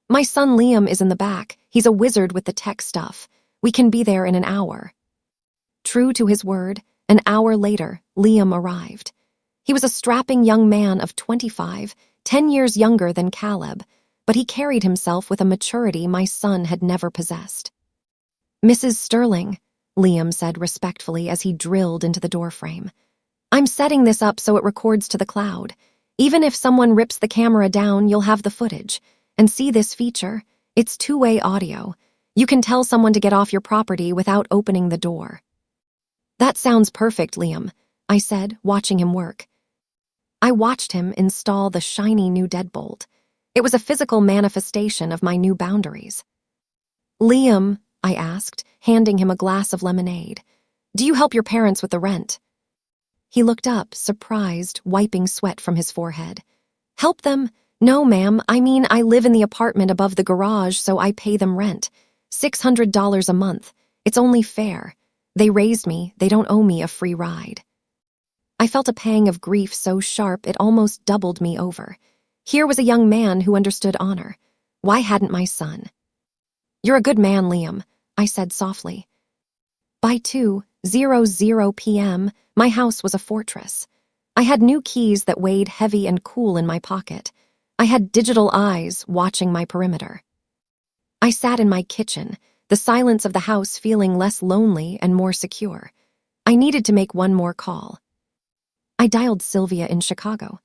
"My son Liam is in the back. He's a wizard with the tech stuff. We can be there in an hour." True to his word, an hour later, Liam arrived. He was a strapping young man of 25, 10 years younger than Caleb, but he carried himself with a maturity my son had never possessed. "Mrs. Sterling," Liam said respectfully as he drilled into the doorframe. "I'm setting this up so it records to the cloud. Even if someone rips the camera down, you'll have the footage. And see this feature? It's two-way audio. You can tell someone to get off your property without opening the door." "That sounds perfect, Liam," I said, watching him work. I watched him install the shiny new deadbolt. It was a physical manifestation of my new boundaries. "Liam," I asked, handing him a glass of lemonade, "do you help your parents with the rent?" He looked up, surprised, wiping sweat from his forehead. "Help them? No, ma'am. I mean, I live in the apartment above the garage, so I pay them rent. $600 a month. It's only fair. They raised me, they don't owe me a free ride." I felt a pang of grief so sharp it almost doubled me over. Here was a young man who understood honor. Why hadn't my son? "You're a good man, Liam," I said softly. By 2:00 p.m., my house was a fortress. I had new keys that weighed heavy and cool in my pocket. I had digital eyes watching my perimeter. I sat in my kitchen, the silence of the house feeling less lonely and more secure. I needed to make one more call. I dialed Sylvia in Chicago.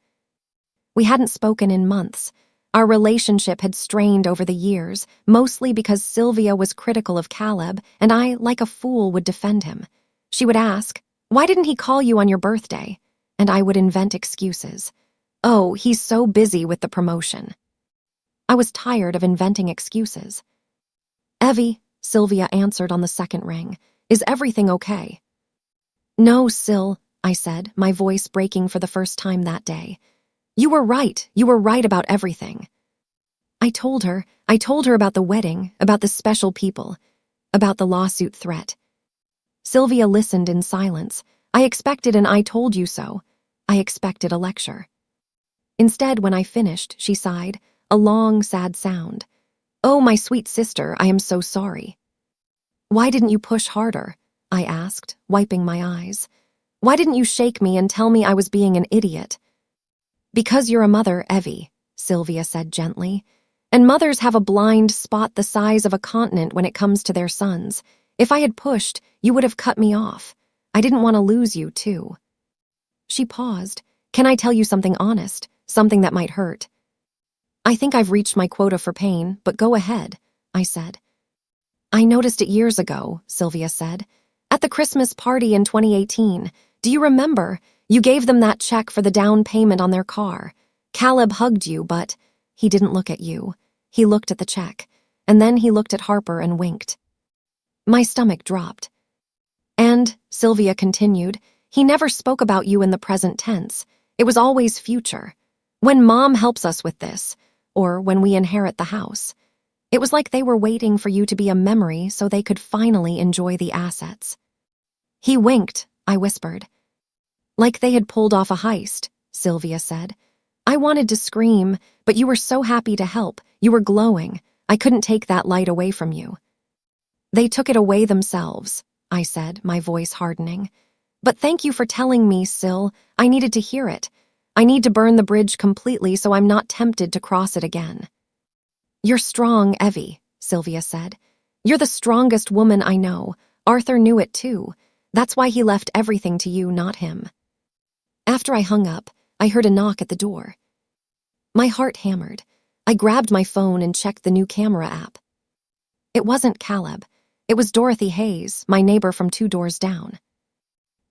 We hadn't spoken in months. Our relationship had strained over the years, mostly because Sylvia was critical of Caleb, and I, like a fool, would defend him. She would ask, "Why didn't he call you on your birthday?" And I would invent excuses. "Oh, he's so busy with the promotion." I was tired of inventing excuses. "Evie," Sylvia answered on the second ring, "is everything okay?" "No, Sil," I said, my voice breaking for the first time that day. You were right about everything." I told her about the wedding, about the special people, about the lawsuit threat. Sylvia listened in silence. I expected an "I told you so." I expected a lecture. Instead, when I finished, she sighed, a long, sad sound. "Oh, my sweet sister, I am so sorry." "Why didn't you push harder?" I asked, wiping my eyes. "Why didn't you shake me and tell me I was being an idiot?" "Because you're a mother, Evie," Sylvia said gently. "And mothers have a blind spot the size of a continent when it comes to their sons. If I had pushed, you would have cut me off. I didn't want to lose you, too." She paused. "Can I tell you something honest? Something that might hurt?" "I think I've reached my quota for pain, but go ahead," I said. "I noticed it years ago," Sylvia said. "At the Christmas party in 2018. Do you remember? You gave them that check for the down payment on their car. Caleb hugged you, but he didn't look at you. He looked at the check, and then he looked at Harper and winked." My stomach dropped. "And," Sylvia continued, "he never spoke about you in the present tense. It was always future. When Mom helps us with this, or when we inherit the house. It was like they were waiting for you to be a memory so they could finally enjoy the assets." "He winked," I whispered. Like they had pulled off a heist, Sylvia said. I wanted to scream, but you were so happy to help. You were glowing. I couldn't take that light away from you. They took it away themselves, I said, my voice hardening. But thank you for telling me, Syl. I needed to hear it. I need to burn the bridge completely so I'm not tempted to cross it again. You're strong, Evie, Sylvia said. You're the strongest woman I know. Arthur knew it too. That's why he left everything to you, not him. After I hung up, I heard a knock at the door. My heart hammered. I grabbed my phone and checked the new camera app. It wasn't Caleb. It was Dorothy Hayes, my neighbor from 2 doors down.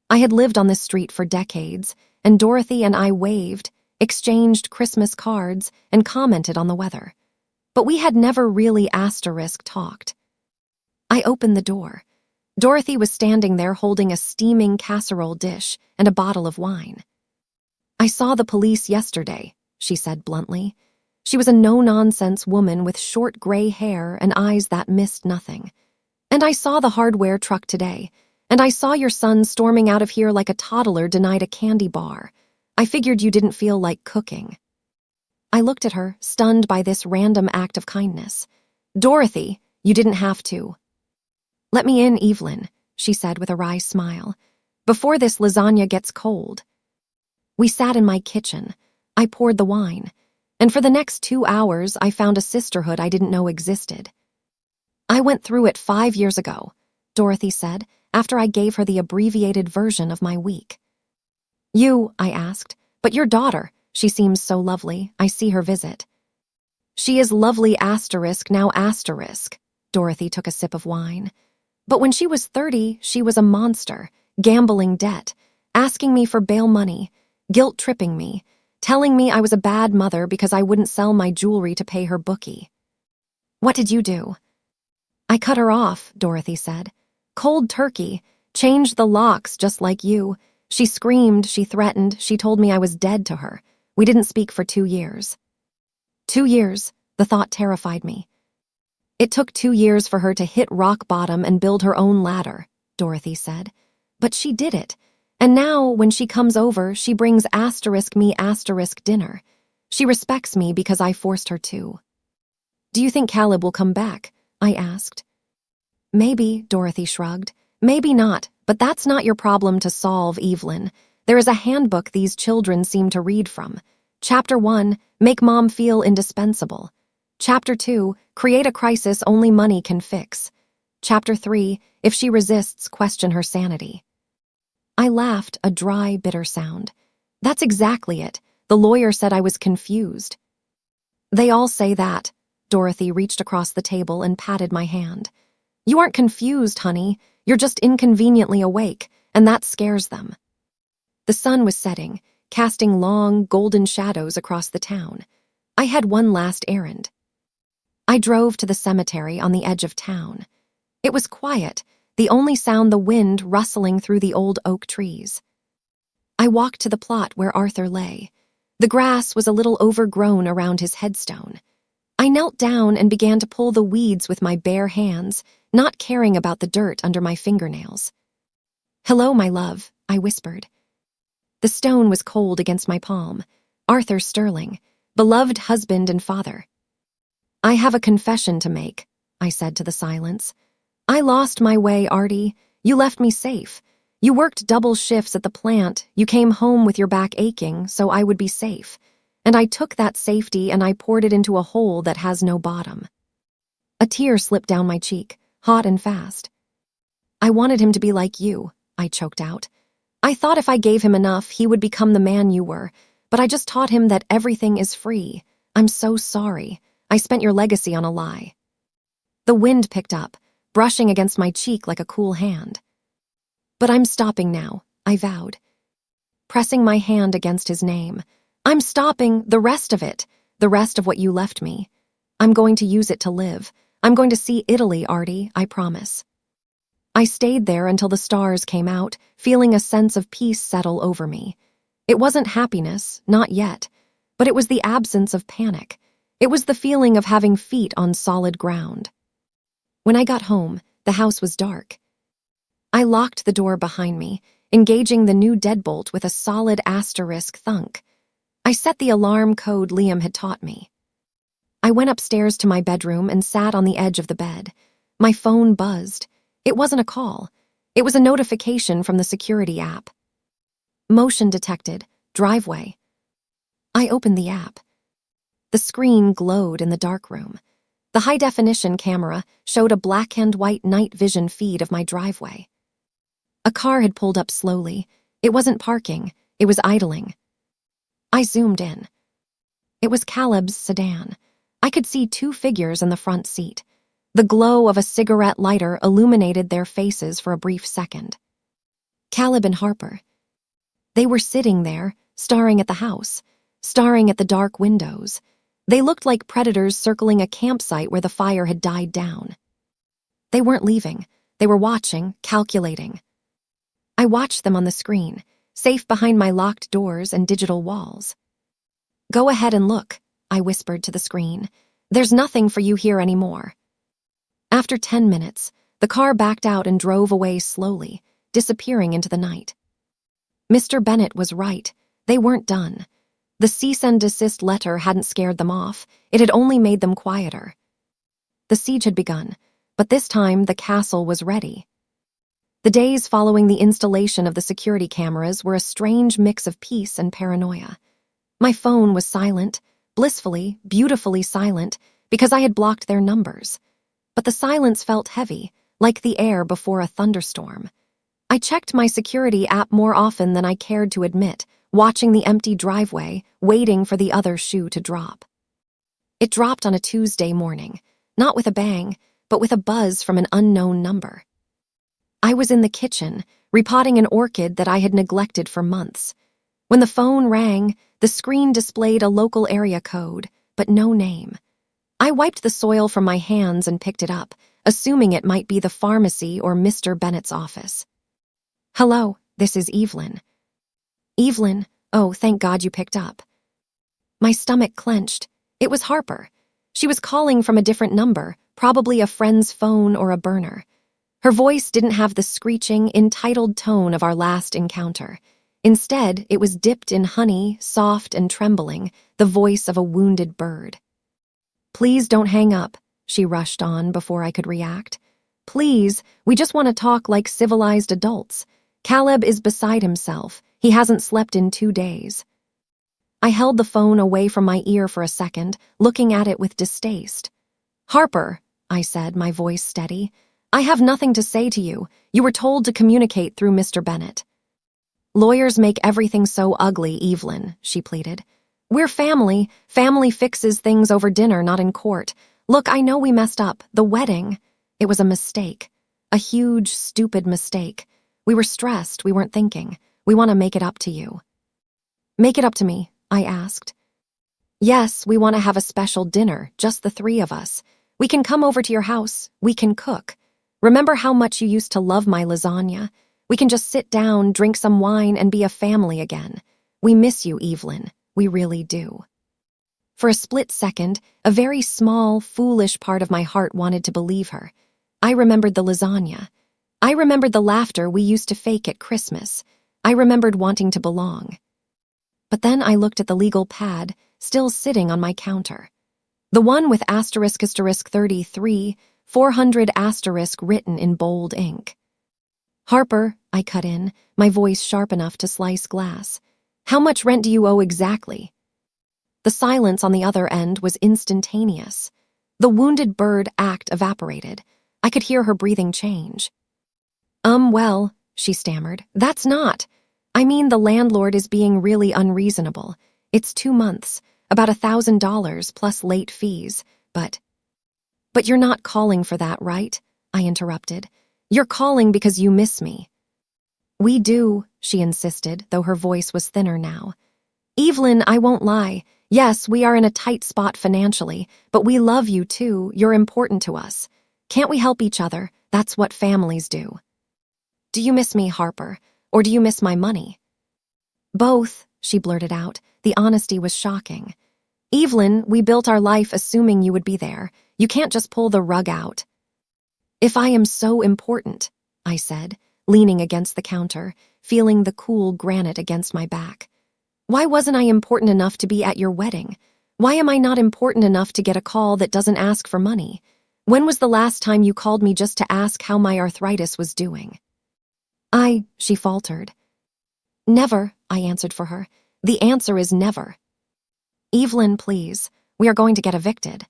I had lived on this street for decades, and Dorothy and I waved, exchanged Christmas cards, and commented on the weather. But we had never really talked. I opened the door. Dorothy was standing there holding a steaming casserole dish and a bottle of wine. I saw the police yesterday, she said bluntly. She was a no-nonsense woman with short gray hair and eyes that missed nothing. And I saw the hardware truck today, and I saw your son storming out of here like a toddler denied a candy bar. I figured you didn't feel like cooking. I looked at her, stunned by this random act of kindness. Dorothy, you didn't have to. Let me in, Evelyn, she said with a wry smile, before this lasagna gets cold. We sat in my kitchen. I poured the wine, and for the next 2 hours I found a sisterhood I didn't know existed. I went through it 5 years ago, Dorothy said, after I gave her the abbreviated version of my week. You, I asked, but your daughter, she seems so lovely, I see her visit. She is lovely now Dorothy took a sip of wine. But when she was 30, she was a monster, gambling debt, asking me for bail money, guilt-tripping me, telling me I was a bad mother because I wouldn't sell my jewelry to pay her bookie. What did you do? I cut her off, Dorothy said. Cold turkey, changed the locks just like you. She screamed, she threatened, she told me I was dead to her. We didn't speak for 2 years. 2 years, the thought terrified me. It took 2 years for her to hit rock bottom and build her own ladder, Dorothy said. But she did it. And now, when she comes over, she brings me dinner. She respects me because I forced her to. Do you think Caleb will come back? I asked. Maybe, Dorothy shrugged. Maybe not, but that's not your problem to solve, Evelyn. There is a handbook these children seem to read from. Chapter 1, make mom feel indispensable. Chapter 2, create a crisis only money can fix. Chapter 3, if she resists, question her sanity. I laughed, a dry, bitter sound. That's exactly it. The lawyer said I was confused. They all say that. Dorothy reached across the table and patted my hand. You aren't confused, honey. You're just inconveniently awake, and that scares them. The sun was setting, casting long, golden shadows across the town. I had one last errand. I drove to the cemetery on the edge of town. It was quiet, the only sound the wind rustling through the old oak trees. I walked to the plot where Arthur lay. The grass was a little overgrown around his headstone. I knelt down and began to pull the weeds with my bare hands, not caring about the dirt under my fingernails. Hello, my love, I whispered. The stone was cold against my palm. Arthur Sterling, beloved husband and father. I have a confession to make, I said to the silence. I lost my way, Artie. You left me safe. You worked double shifts at the plant. You came home with your back aching, so I would be safe. And I took that safety and I poured it into a hole that has no bottom. A tear slipped down my cheek, hot and fast. I wanted him to be like you, I choked out. I thought if I gave him enough, he would become the man you were, but I just taught him that everything is free. I'm so sorry. I spent your legacy on a lie. The wind picked up, brushing against my cheek like a cool hand. But I'm stopping now, I vowed, pressing my hand against his name. I'm stopping the rest of it, the rest of what you left me. I'm going to use it to live. I'm going to see Italy, Artie, I promise. I stayed there until the stars came out, feeling a sense of peace settle over me. It wasn't happiness, not yet, but it was the absence of panic. It was the feeling of having feet on solid ground. When I got home, the house was dark. I locked the door behind me. engaging the new deadbolt with a solid asterisk thunk. I set the alarm code Liam had taught me. I went upstairs to my bedroom and sat on the edge of the bed. My phone buzzed. It wasn't a call. It was a notification from the security app. Motion detected. Driveway. I opened the app. The screen glowed in the darkroom. The high-definition camera showed a black-and-white night vision feed of my driveway. A car had pulled up slowly. It wasn't parking. It was idling. I zoomed in. It was Caleb's sedan. I could see two figures in the front seat. The glow of a cigarette lighter illuminated their faces for a brief second. Caleb and Harper. They were sitting there, staring at the house, staring at the dark windows. They looked like predators circling a campsite where the fire had died down. They weren't leaving. They were watching, calculating. I watched them on the screen, safe behind my locked doors and digital walls. "Go ahead and look," I whispered to the screen. "There's nothing for you here anymore." After 10 minutes, the car backed out and drove away slowly, disappearing into the night. Mr. Bennett was right. They weren't done. The cease and desist letter hadn't scared them off. It had only made them quieter. The siege had begun, but this time the castle was ready. The days following the installation of the security cameras were a strange mix of peace and paranoia. My phone was silent, blissfully, beautifully silent, because I had blocked their numbers. But the silence felt heavy, like the air before a thunderstorm. I checked my security app more often than I cared to admit, watching the empty driveway, waiting for the other shoe to drop. It dropped on a Tuesday morning, not with a bang, but with a buzz from an unknown number. I was in the kitchen, repotting an orchid that I had neglected for months. When the phone rang, the screen displayed a local area code, but no name. I wiped the soil from my hands and picked it up, assuming it might be the pharmacy or Mr. Bennett's office. "Hello, this is Evelyn." "Evelyn, oh, thank God you picked up." My stomach clenched. It was Harper. She was calling from a different number, probably a friend's phone or a burner. Her voice didn't have the screeching, entitled tone of our last encounter. Instead, it was dipped in honey, soft and trembling, the voice of a wounded bird. "Please don't hang up," she rushed on before I could react. "Please, we just want to talk like civilized adults. Caleb is beside himself. He hasn't slept in 2 days." I held the phone away from my ear for a second, looking at it with distaste. "Harper," I said, my voice steady, "I have nothing to say to you. You were told to communicate through Mr. Bennett." "Lawyers make everything so ugly, Evelyn," she pleaded. "We're family. Family fixes things over dinner, not in court. Look, I know we messed up. The wedding. It was a mistake. A huge, stupid mistake. We were stressed. We weren't thinking. We want to make it up to you." "Make it up to me?" I asked. "Yes, we want to have a special dinner, just the 3 of us. We can come over to your house. We can cook. Remember how much you used to love my lasagna? We can just sit down, drink some wine, and be a family again. We miss you, Evelyn. We really do." For a split second, a very small, foolish part of my heart wanted to believe her. I remembered the lasagna. I remembered the laughter we used to fake at Christmas. I remembered wanting to belong. But then I looked at the legal pad, still sitting on my counter. The one with **33, 400 * written in bold ink. "Harper," I cut in, my voice sharp enough to slice glass. "How much rent do you owe exactly?" The silence on the other end was instantaneous. The wounded bird act evaporated. I could hear her breathing change. Well," she stammered, "that's not. I mean, the landlord is being really unreasonable. It's 2 months, about $1,000 plus late fees, but you're not calling for that, right?" I interrupted. "You're calling because you miss me." "We do," she insisted, though her voice was thinner now. "Evelyn, I won't lie. Yes, we are in a tight spot financially, but we love you too. You're important to us. Can't we help each other? That's what families do." "Do you miss me, Harper, or do you miss my money?" "Both," she blurted out. The honesty was shocking. "Evelyn, we built our life assuming you would be there. You can't just pull the rug out." "If I am so important," I said, leaning against the counter, feeling the cool granite against my back. Why wasn't I important enough to be at your wedding? Why am I not important enough to get a call that doesn't ask for money? When was the last time you called me just to ask how my arthritis was doing? She faltered. Never, I answered for her. The answer is never. Evelyn, please. We are going to get evicted.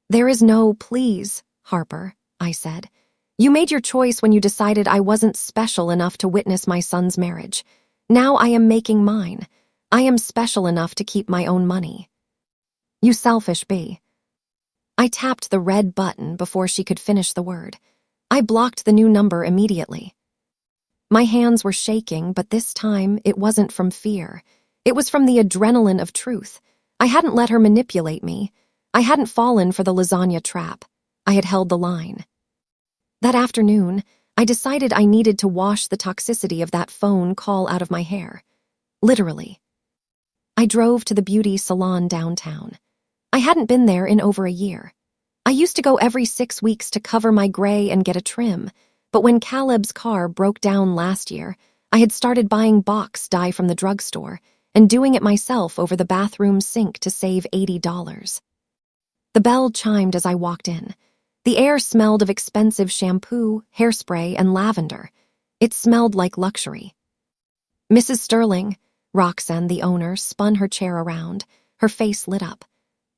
There is no please, Harper, I said. You made your choice when you decided I wasn't special enough to witness my son's marriage. Now I am making mine. I am special enough to keep my own money. You selfish bee. I tapped the red button before she could finish the word. I blocked the new number immediately. My hands were shaking, but this time it wasn't from fear. It was from the adrenaline of truth. I hadn't let her manipulate me. I hadn't fallen for the lasagna trap. I had held the line. That afternoon, I decided I needed to wash the toxicity of that phone call out of my hair. Literally. I drove to the beauty salon downtown. I hadn't been there in over a year. I used to go every 6 weeks to cover my gray and get a trim, but when Caleb's car broke down last year, I had started buying box dye from the drugstore and doing it myself over the bathroom sink to save $80. The bell chimed as I walked in. The air smelled of expensive shampoo, hairspray, and lavender. It smelled like luxury. Mrs. Sterling, Roxanne, the owner, spun her chair around. Her face lit up.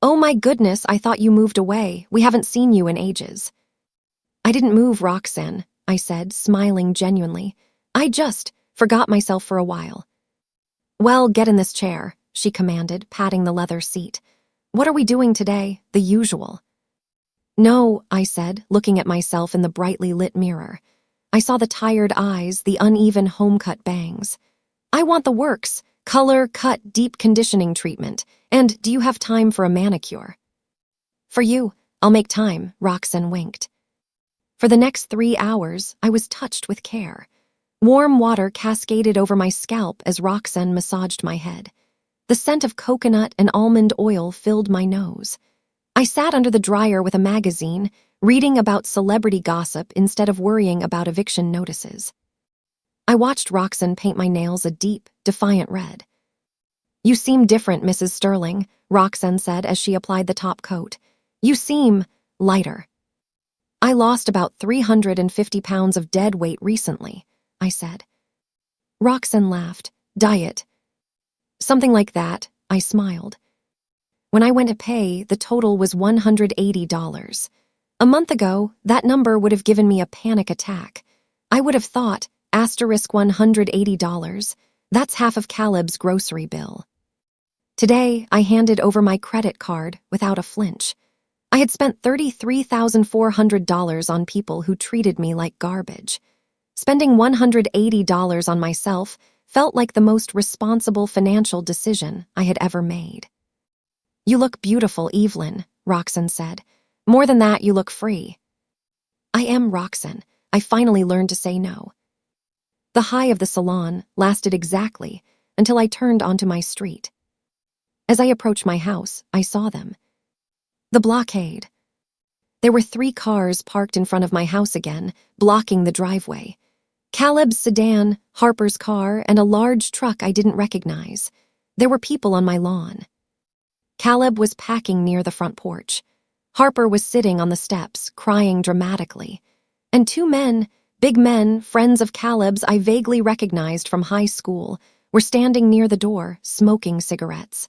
Oh my goodness, I thought you moved away. We haven't seen you in ages. I didn't move, Roxanne, I said, smiling genuinely. I just forgot myself for a while. Well, get in this chair, she commanded, patting the leather seat. What are we doing today? The usual. No, I said, looking at myself in the brightly lit mirror. I saw the tired eyes, the uneven home-cut bangs. I want the works, color, cut, deep conditioning treatment. And do you have time for a manicure? For you, I'll make time, Roxanne winked. For the next 3 hours, I was touched with care. Warm water cascaded over my scalp as Roxanne massaged my head. The scent of coconut and almond oil filled my nose. I sat under the dryer with a magazine, reading about celebrity gossip instead of worrying about eviction notices. I watched Roxanne paint my nails a deep, defiant red. You seem different, Mrs. Sterling, Roxanne said as she applied the top coat. You seem lighter. I lost about 350 pounds of dead weight recently, I said. Roxanne laughed. Diet. Something like that, I smiled. When I went to pay, the total was $180. A month ago, that number would have given me a panic attack. I would have thought, $180, that's half of Caleb's grocery bill. Today, I handed over my credit card without a flinch. I had spent $33,400 on people who treated me like garbage. Spending $180 on myself felt like the most responsible financial decision I had ever made. You look beautiful, Evelyn, Roxanne said. More than that, you look free. I am Roxanne. I finally learned to say no. The high of the salon lasted exactly until I turned onto my street. As I approached my house, I saw them. The blockade. There were 3 cars parked in front of my house again, blocking the driveway. Caleb's sedan, Harper's car, and a large truck I didn't recognize. There were people on my lawn. Caleb was packing near the front porch. Harper was sitting on the steps, crying dramatically. And 2 men, big men, friends of Caleb's I vaguely recognized from high school, were standing near the door, smoking cigarettes.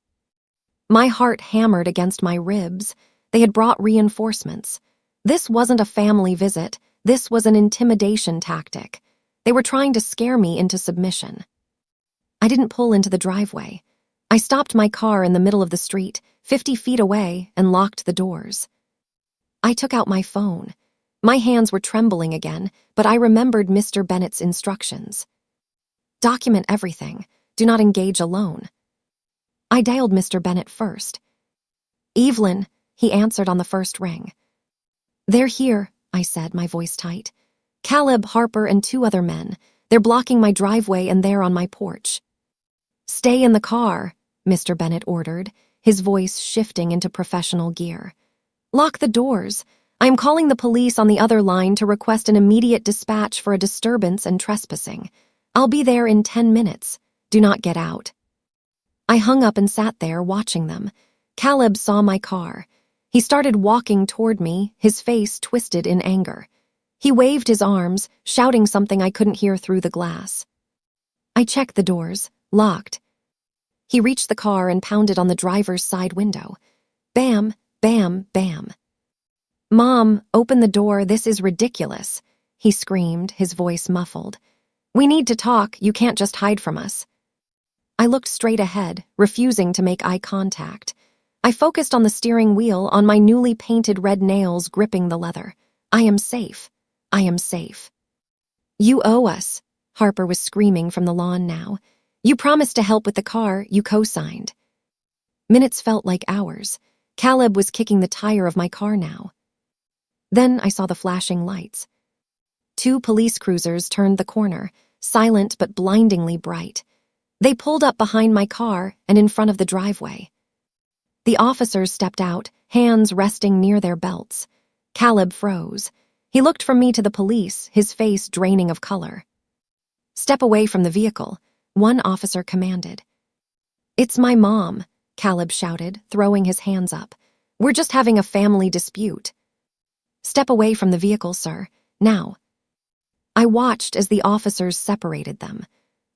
My heart hammered against my ribs. They had brought reinforcements. This wasn't a family visit. This was an intimidation tactic. They were trying to scare me into submission. I didn't pull into the driveway. I stopped my car in the middle of the street, 50 feet away, and locked the doors. I took out my phone. My hands were trembling again, but I remembered Mr. Bennett's instructions. Document everything. Do not engage alone. I dialed Mr. Bennett first. Evelyn, he answered on the first ring. They're here, I said, my voice tight. Caleb, Harper, and 2 other men. They're blocking my driveway and they're on my porch. Stay in the car, Mr. Bennett ordered, his voice shifting into professional gear. Lock the doors. I am calling the police on the other line to request an immediate dispatch for a disturbance and trespassing. I'll be there in 10 minutes. Do not get out." I hung up and sat there watching them. Caleb saw my car. He started walking toward me, his face twisted in anger. He waved his arms, shouting something I couldn't hear through the glass. I checked the doors, locked. He reached the car and pounded on the driver's side window. Bam, bam, bam. "Mom, open the door, this is ridiculous," he screamed, his voice muffled. "We need to talk, you can't just hide from us." I looked straight ahead, refusing to make eye contact. I focused on the steering wheel, on my newly painted red nails gripping the leather. I am safe. I am safe. "You owe us," Harper was screaming from the lawn now. "You promised to help with the car, you co-signed." Minutes felt like hours. Caleb was kicking the tire of my car now. Then I saw the flashing lights. 2 police cruisers turned the corner, silent but blindingly bright. They pulled up behind my car and in front of the driveway. The officers stepped out, hands resting near their belts. Caleb froze. He looked from me to the police, his face draining of color. "Step away from the vehicle," one officer commanded. "It's my mom," Caleb shouted, throwing his hands up. "We're just having a family dispute." "Step away from the vehicle, sir. Now." I watched as the officers separated them.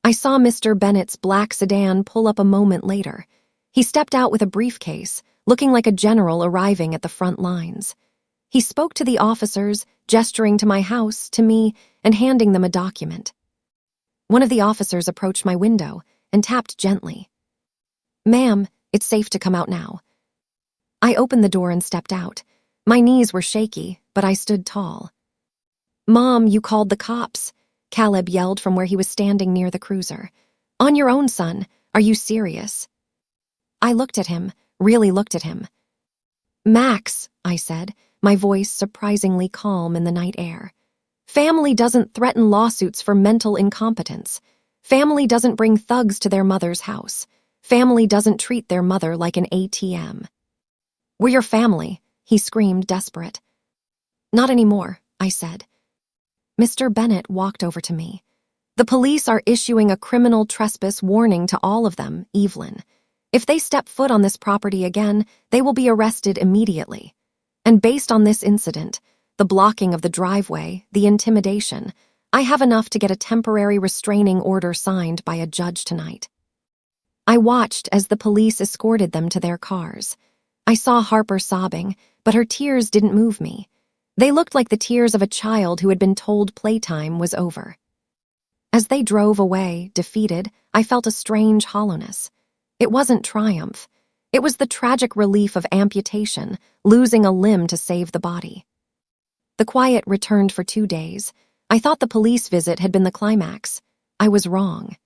I saw Mr. Bennett's black sedan pull up a moment later. He stepped out with a briefcase, looking like a general arriving at the front lines. He spoke to the officers, gesturing to my house, to me, and handing them a document. One of the officers approached my window and tapped gently. "Ma'am, it's safe to come out now." I opened the door and stepped out. My knees were shaky, but I stood tall. "Mom, you called the cops," Caleb yelled from where he was standing near the cruiser. "On your own, son. Are you serious?" I looked at him, really looked at him. "Max," I said, my voice surprisingly calm in the night air. "Family doesn't threaten lawsuits for mental incompetence. Family doesn't bring thugs to their mother's house. Family doesn't treat their mother like an ATM." "We're your family," he screamed, desperate. "Not anymore," I said. Mr. Bennett walked over to me. "The police are issuing a criminal trespass warning to all of them, Evelyn. If they step foot on this property again, they will be arrested immediately. And based on this incident, the blocking of the driveway, the intimidation, I have enough to get a temporary restraining order signed by a judge tonight." I watched as the police escorted them to their cars. I saw Harper sobbing, but her tears didn't move me. They looked like the tears of a child who had been told playtime was over. As they drove away, defeated, I felt a strange hollowness. It wasn't triumph. It was the tragic relief of amputation, losing a limb to save the body. The quiet returned for 2 days. I thought the police visit had been the climax. I was wrong.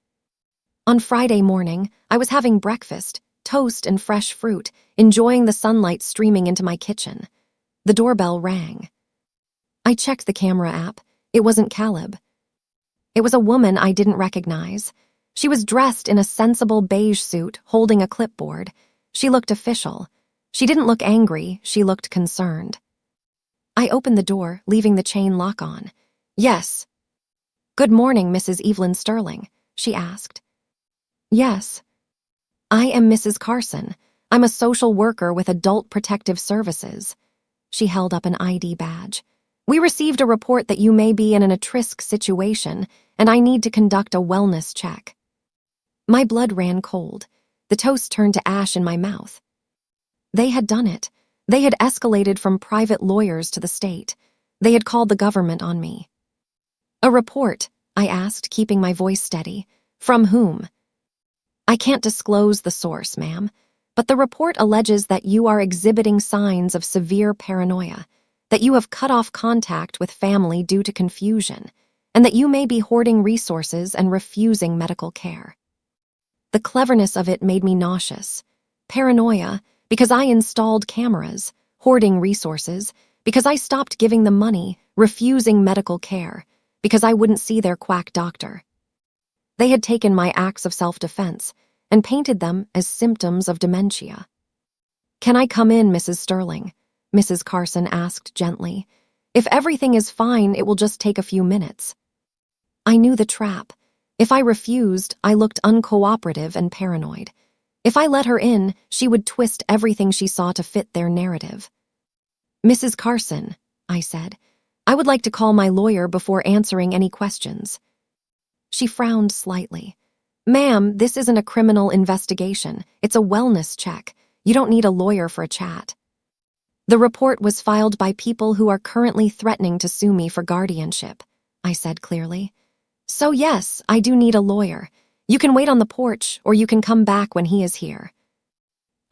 On Friday morning, I was having breakfast, toast and fresh fruit, enjoying the sunlight streaming into my kitchen. The doorbell rang. I checked the camera app. It wasn't Caleb. It was a woman I didn't recognize. She was dressed in a sensible beige suit, holding a clipboard. She looked official. She didn't look angry, she looked concerned. I opened the door, leaving the chain lock on. "Yes." "Good morning, Mrs. Evelyn Sterling," she asked. "Yes." "I am Mrs. Carson. I'm a social worker with Adult Protective Services." She held up an ID badge. "We received a report that you may be in an at-risk situation, and I need to conduct a wellness check." My blood ran cold. The toast turned to ash in my mouth. They had done it. They had escalated from private lawyers to the state. They had called the government on me. "A report?" I asked, keeping my voice steady. "From whom?" "I can't disclose the source, ma'am, but the report alleges that you are exhibiting signs of severe paranoia, that you have cut off contact with family due to confusion, and that you may be hoarding resources and refusing medical care." The cleverness of it made me nauseous. Paranoia, because I installed cameras, hoarding resources, because I stopped giving them money, refusing medical care, because I wouldn't see their quack doctor. They had taken my acts of self-defense and painted them as symptoms of dementia. "Can I come in, Mrs. Sterling?" Mrs. Carson asked gently. "If everything is fine, it will just take a few minutes." I knew the trap. If I refused, I looked uncooperative and paranoid. If I let her in, she would twist everything she saw to fit their narrative. "Mrs. Carson," I said, "I would like to call my lawyer before answering any questions." She frowned slightly. "Ma'am, this isn't a criminal investigation. It's a wellness check. You don't need a lawyer for a chat." "The report was filed by people who are currently threatening to sue me for guardianship," I said clearly. "So yes, I do need a lawyer. You can wait on the porch, or you can come back when he is here."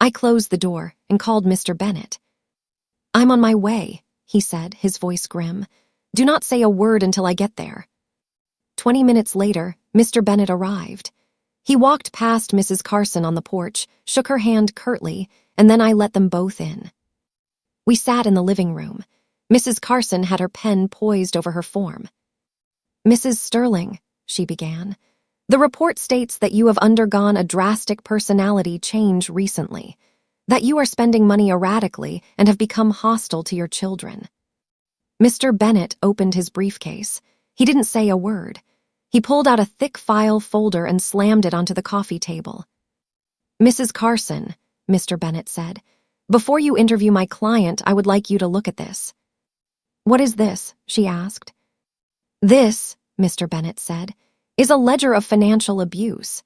I closed the door and called Mr. Bennett. "I'm on my way," he said, his voice grim. "Do not say a word until I get there." 20 minutes later, Mr. Bennett arrived. He walked past Mrs. Carson on the porch, shook her hand curtly, and then I let them both in. We sat in the living room. Mrs. Carson had her pen poised over her form. "Mrs. Sterling," she began, "the report states that you have undergone a drastic personality change recently, that you are spending money erratically and have become hostile to your children." Mr. Bennett opened his briefcase. He didn't say a word. He pulled out a thick file folder and slammed it onto the coffee table. "Mrs. Carson," Mr. Bennett said, "before you interview my client, I would like you to look at this." "What is this?" she asked. "This," Mr. Bennett said, "is a ledger of financial abuse.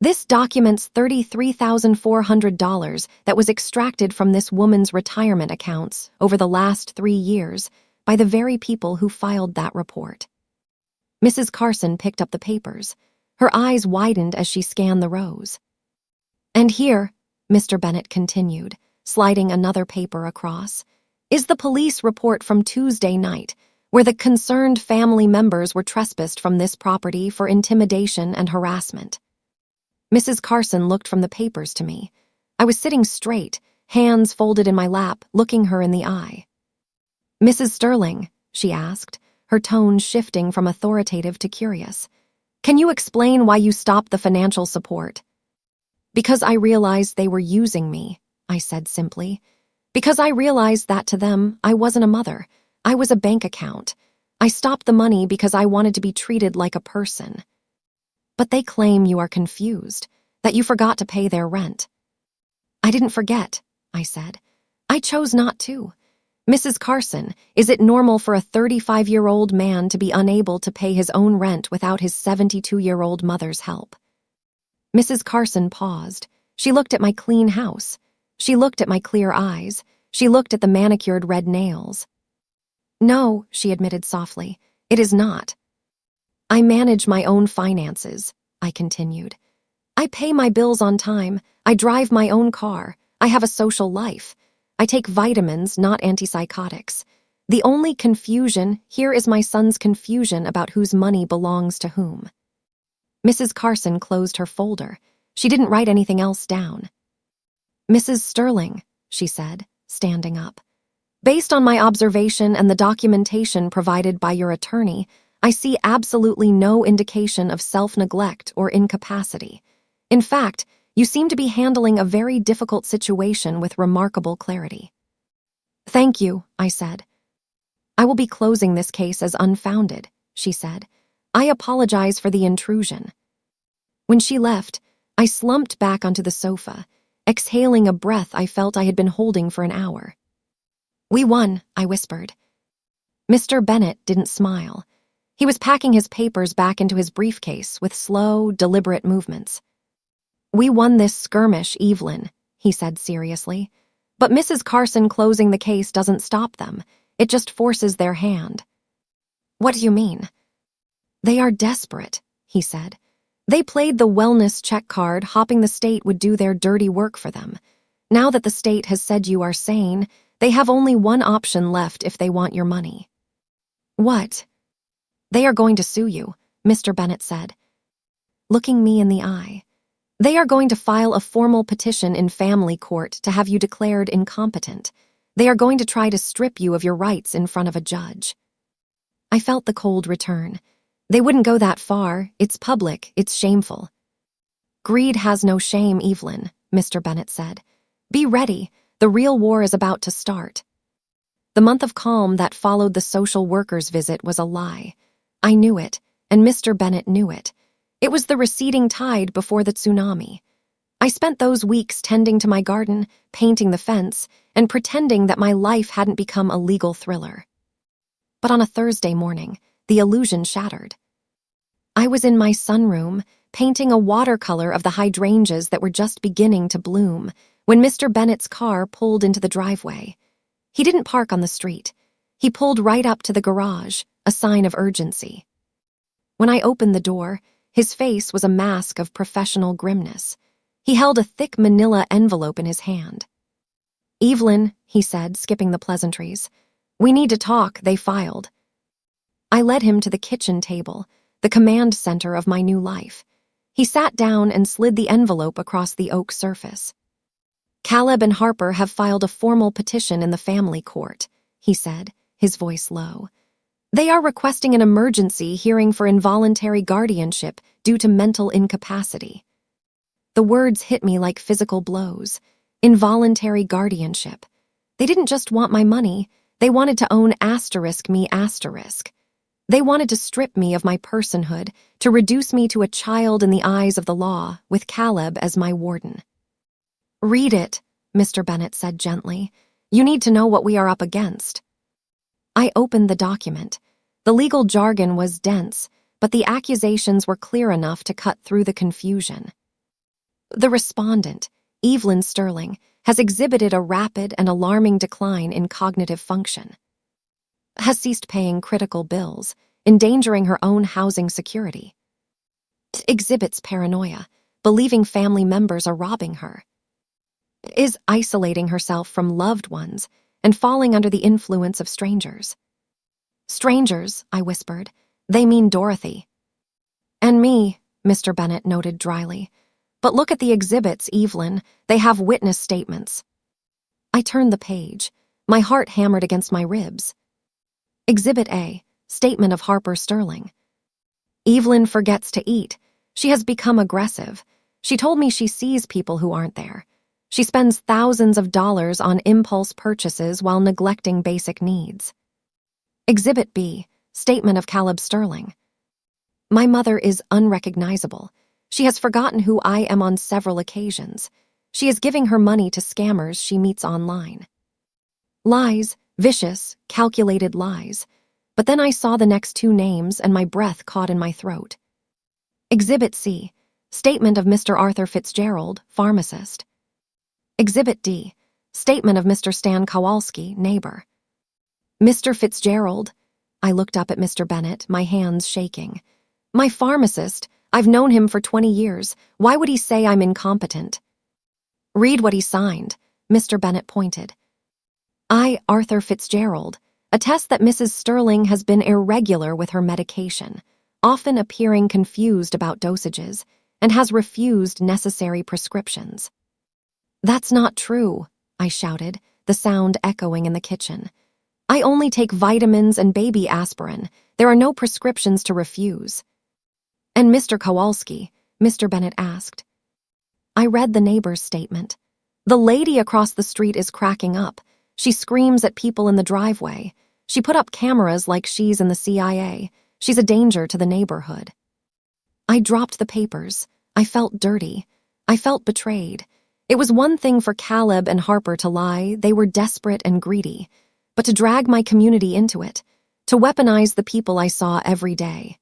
This documents $33,400 that was extracted from this woman's retirement accounts over the last 3 years by the very people who filed that report." Mrs. Carson picked up the papers. Her eyes widened as she scanned the rows. "And here," Mr. Bennett continued, sliding another paper across, "is the police report from Tuesday night, where the concerned family members were trespassed from this property for intimidation and harassment." Mrs. Carson looked from the papers to me. I was sitting straight, hands folded in my lap, looking her in the eye. "Mrs. Sterling," she asked, her tone shifting from authoritative to curious, "can you explain why you stopped the financial support?" "Because I realized they were using me," I said simply. "Because I realized that to them, I wasn't a mother. I was a bank account. I stopped the money because I wanted to be treated like a person." "But they claim you are confused, that you forgot to pay their rent." "I didn't forget," I said. "I chose not to. Mrs. Carson, is it normal for a 35-year-old man to be unable to pay his own rent without his 72-year-old mother's help?" Mrs. Carson paused. She looked at my clean house. She looked at my clear eyes. She looked at the manicured red nails. "No," she admitted softly, "it is not." "I manage my own finances," I continued. "I pay my bills on time. I drive my own car. I have a social life. I take vitamins, not antipsychotics. The only confusion here is my son's confusion about whose money belongs to whom." Mrs. Carson closed her folder. She didn't write anything else down. "Mrs. Sterling," she said, standing up, "based on my observation and the documentation provided by your attorney, I see absolutely no indication of self-neglect or incapacity. In fact, you seem to be handling a very difficult situation with remarkable clarity." "Thank you," I said. "I will be closing this case as unfounded," she said. "I apologize for the intrusion." When she left, I slumped back onto the sofa, exhaling a breath I felt I had been holding for an hour. "We won," I whispered. Mr. Bennett didn't smile. He was packing his papers back into his briefcase with slow, deliberate movements. "We won this skirmish, Evelyn," he said seriously. "But Mrs. Carson closing the case doesn't stop them. It just forces their hand." "What do you mean?" "They are desperate," he said. "They played the wellness check card, hoping the state would do their dirty work for them. Now that the state has said you are sane, they have only one option left if they want your money." "What?" "They are going to sue you," Mr. Bennett said, looking me in the eye. "They are going to file a formal petition in family court to have you declared incompetent. They are going to try to strip you of your rights in front of a judge." I felt the cold return. They wouldn't go that far. It's public. It's shameful. "Greed has no shame, Evelyn," Mr. Bennett said. "Be ready. The real war is about to start." The month of calm that followed the social worker's visit was a lie. I knew it, and Mr. Bennet knew it. It was the receding tide before the tsunami. I spent those weeks tending to my garden, painting the fence, and pretending that my life hadn't become a legal thriller. But on a Thursday morning, the illusion shattered. I was in my sunroom, painting a watercolor of the hydrangeas that were just beginning to bloom, when Mr. Bennet's car pulled into the driveway. He didn't park on the street. He pulled right up to the garage, a sign of urgency. When I opened the door, his face was a mask of professional grimness. He held a thick manila envelope in his hand. "Evelyn," he said, skipping the pleasantries. "We need to talk," they filed. I led him to the kitchen table, the command center of my new life. He sat down and slid the envelope across the oak surface. "Caleb and Harper have filed a formal petition in the family court," he said, his voice low. "They are requesting an emergency hearing for involuntary guardianship due to mental incapacity." The words hit me like physical blows. Involuntary guardianship. They didn't just want my money, they wanted to own *me*. They wanted to strip me of my personhood, to reduce me to a child in the eyes of the law, with Caleb as my warden. "Read it," Mr. Bennet said gently. "You need to know what we are up against." I opened the document. The legal jargon was dense, but the accusations were clear enough to cut through the confusion. The respondent, Evelyn Sterling, has exhibited a rapid and alarming decline in cognitive function. Has ceased paying critical bills, endangering her own housing security. Exhibits paranoia, believing family members are robbing her. Is isolating herself from loved ones and falling under the influence of strangers. "Strangers," I whispered. "They mean Dorothy." "And me," Mr. Bennet noted dryly. "But look at the exhibits, Evelyn. They have witness statements." I turned the page. My heart hammered against my ribs. Exhibit A, statement of Harper Sterling. "Evelyn forgets to eat. She has become aggressive. She told me she sees people who aren't there. She spends thousands of dollars on impulse purchases while neglecting basic needs." Exhibit B, statement of Caleb Sterling. "My mother is unrecognizable. She has forgotten who I am on several occasions. She is giving her money to scammers she meets online." Lies, vicious, calculated lies. But then I saw the next two names and my breath caught in my throat. Exhibit C, statement of Mr. Arthur Fitzgerald, pharmacist. Exhibit D, statement of Mr. Stan Kowalski, neighbor. "Mr. Fitzgerald," I looked up at Mr. Bennet, my hands shaking. "My pharmacist, I've known him for 20 years. Why would he say I'm incompetent?" "Read what he signed," Mr. Bennet pointed. "I, Arthur Fitzgerald, attest that Mrs. Sterling has been irregular with her medication, often appearing confused about dosages, and has refused necessary prescriptions." "That's not true," I shouted, the sound echoing in the kitchen. "I only take vitamins and baby aspirin. There are no prescriptions to refuse." "And Mr. Kowalski?" Mr. Bennet asked. I read the neighbor's statement. "The lady across the street is cracking up. She screams at people in the driveway. She put up cameras like she's in the CIA. She's a danger to the neighborhood." I dropped the papers. I felt dirty. I felt betrayed. It was one thing for Caleb and Harper to lie. They were desperate and greedy. But to drag my community into it, to weaponize the people I saw every day.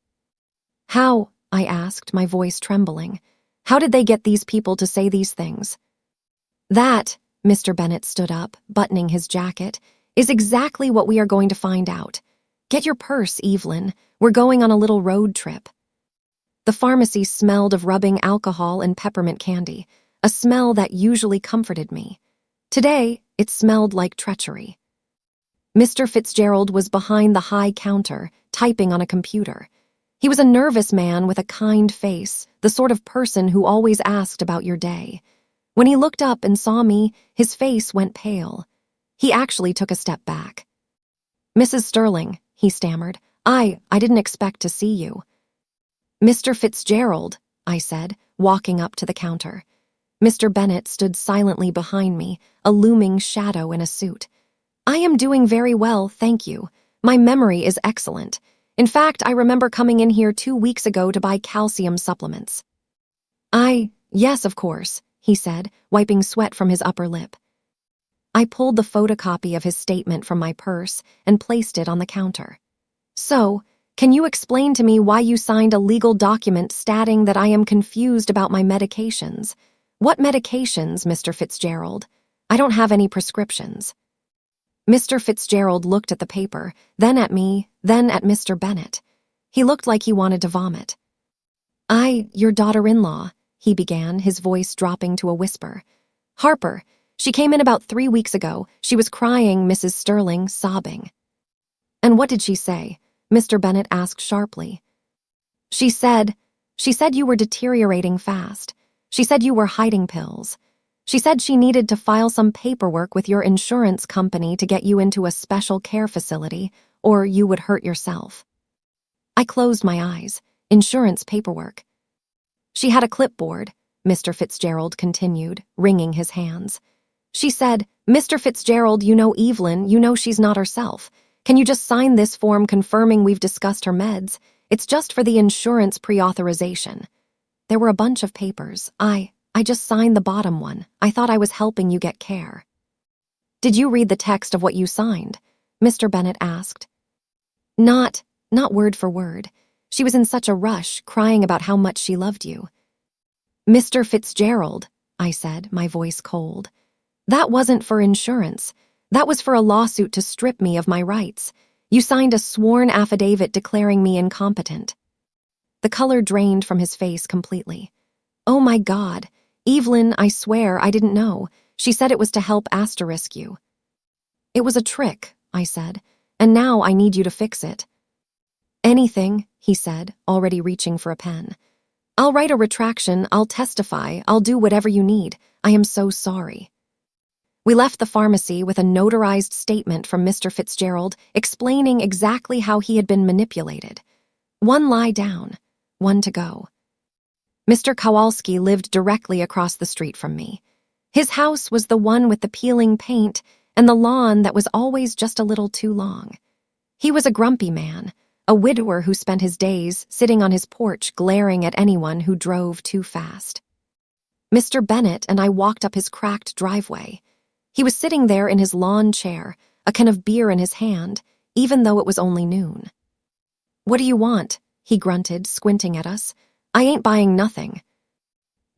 "How?" I asked, my voice trembling. "How did they get these people to say these things?" "That," Mr. Bennet stood up, buttoning his jacket, "is exactly what we are going to find out. Get your purse, Evelyn. We're going on a little road trip." The pharmacy smelled of rubbing alcohol and peppermint candy, a smell that usually comforted me. Today, it smelled like treachery. Mr. Fitzgerald was behind the high counter, typing on a computer. He was a nervous man with a kind face, the sort of person who always asked about your day. When he looked up and saw me, his face went pale. He actually took a step back. "Mrs. Sterling," he stammered, I didn't expect to see you." "Mr. Fitzgerald," I said, walking up to the counter. Mr. Bennet stood silently behind me, a looming shadow in a suit. I am doing very well, thank you. My memory is excellent. In fact, I remember coming in here 2 weeks ago to buy calcium supplements. Yes, of course, he said, wiping sweat from his upper lip. I pulled the photocopy of his statement from my purse and placed it on the counter. So, can you explain to me why you signed a legal document stating that I am confused about my medications? What medications, Mr. Fitzgerald? I don't have any prescriptions. Mr. Fitzgerald looked at the paper, then at me, then at Mr. Bennet. He looked like he wanted to vomit. Your daughter-in-law, he began, his voice dropping to a whisper. Harper. She came in about 3 weeks ago. She was crying, Mrs. Sterling, sobbing. And what did she say? Mr. Bennet asked sharply. She said you were deteriorating fast. She said you were hiding pills. She said she needed to file some paperwork with your insurance company to get you into a special care facility, or you would hurt yourself. I closed my eyes. Insurance paperwork. She had a clipboard, Mr. Fitzgerald continued, wringing his hands. She said, Mr. Fitzgerald, you know Evelyn, you know she's not herself. Can you just sign this form confirming we've discussed her meds? It's just for the insurance pre-authorization. There were a bunch of papers. I just signed the bottom one. I thought I was helping you get care. Did you read the text of what you signed? Mr. Bennet asked. Not word for word. She was in such a rush, crying about how much she loved you. Mr. Fitzgerald, I said, my voice cold. That wasn't for insurance. That was for a lawsuit to strip me of my rights. You signed a sworn affidavit declaring me incompetent. The color drained from his face completely. Oh my God. Evelyn, I swear I didn't know. She said it was to help asterisk you. It was a trick, I said, and now I need you to fix it. Anything, he said, already reaching for a pen. I'll write a retraction, I'll testify, I'll do whatever you need. I am so sorry. We left the pharmacy with a notarized statement from Mr. Fitzgerald explaining exactly how he had been manipulated. One lie down, one to go. Mr. Kowalski lived directly across the street from me. His house was the one with the peeling paint and the lawn that was always just a little too long. He was a grumpy man, a widower who spent his days sitting on his porch glaring at anyone who drove too fast. Mr. Bennet and I walked up his cracked driveway. He was sitting there in his lawn chair, a can of beer in his hand, even though it was only noon. What do you want? He grunted, squinting at us. I ain't buying nothing.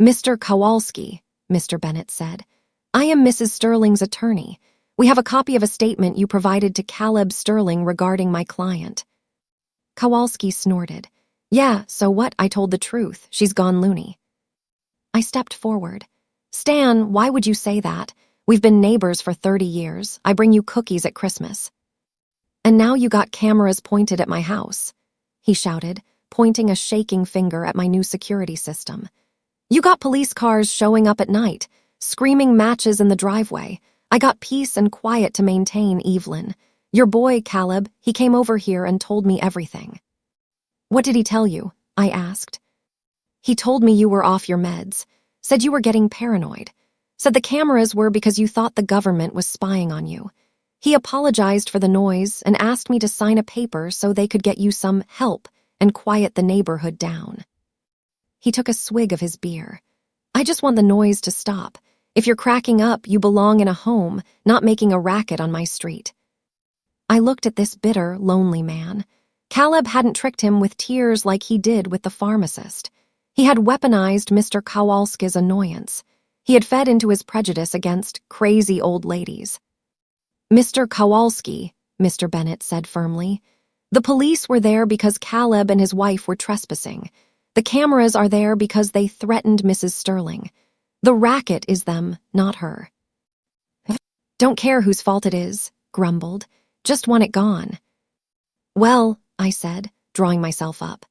Mr. Kowalski, Mr. Bennet said. I am Mrs. Sterling's attorney. We have a copy of a statement you provided to Caleb Sterling regarding my client. Kowalski snorted. Yeah, so what? I told the truth. She's gone loony. I stepped forward. Stan, why would you say that? We've been neighbors for 30 years. I bring you cookies at Christmas. And now you got cameras pointed at my house, he shouted, pointing a shaking finger at my new security system. You got police cars showing up at night, screaming matches in the driveway. I got peace and quiet to maintain, Evelyn. Your boy, Caleb, he came over here and told me everything. What did he tell you? I asked. He told me you were off your meds, said you were getting paranoid. Said the cameras were because you thought the government was spying on you. He apologized for the noise and asked me to sign a paper so they could get you some help and quiet the neighborhood down. He took a swig of his beer. I just want the noise to stop. If you're cracking up, you belong in a home, not making a racket on my street. I looked at this bitter, lonely man. Caleb hadn't tricked him with tears like he did with the pharmacist. He had weaponized Mr. Kowalski's annoyance. He had fed into his prejudice against crazy old ladies. Mr. Kowalski, Mr. Bennet said firmly, the police were there because Caleb and his wife were trespassing. The cameras are there because they threatened Mrs. Sterling. The racket is them, not her. Don't care whose fault it is, grumbled. Just want it gone. Well, I said, drawing myself up.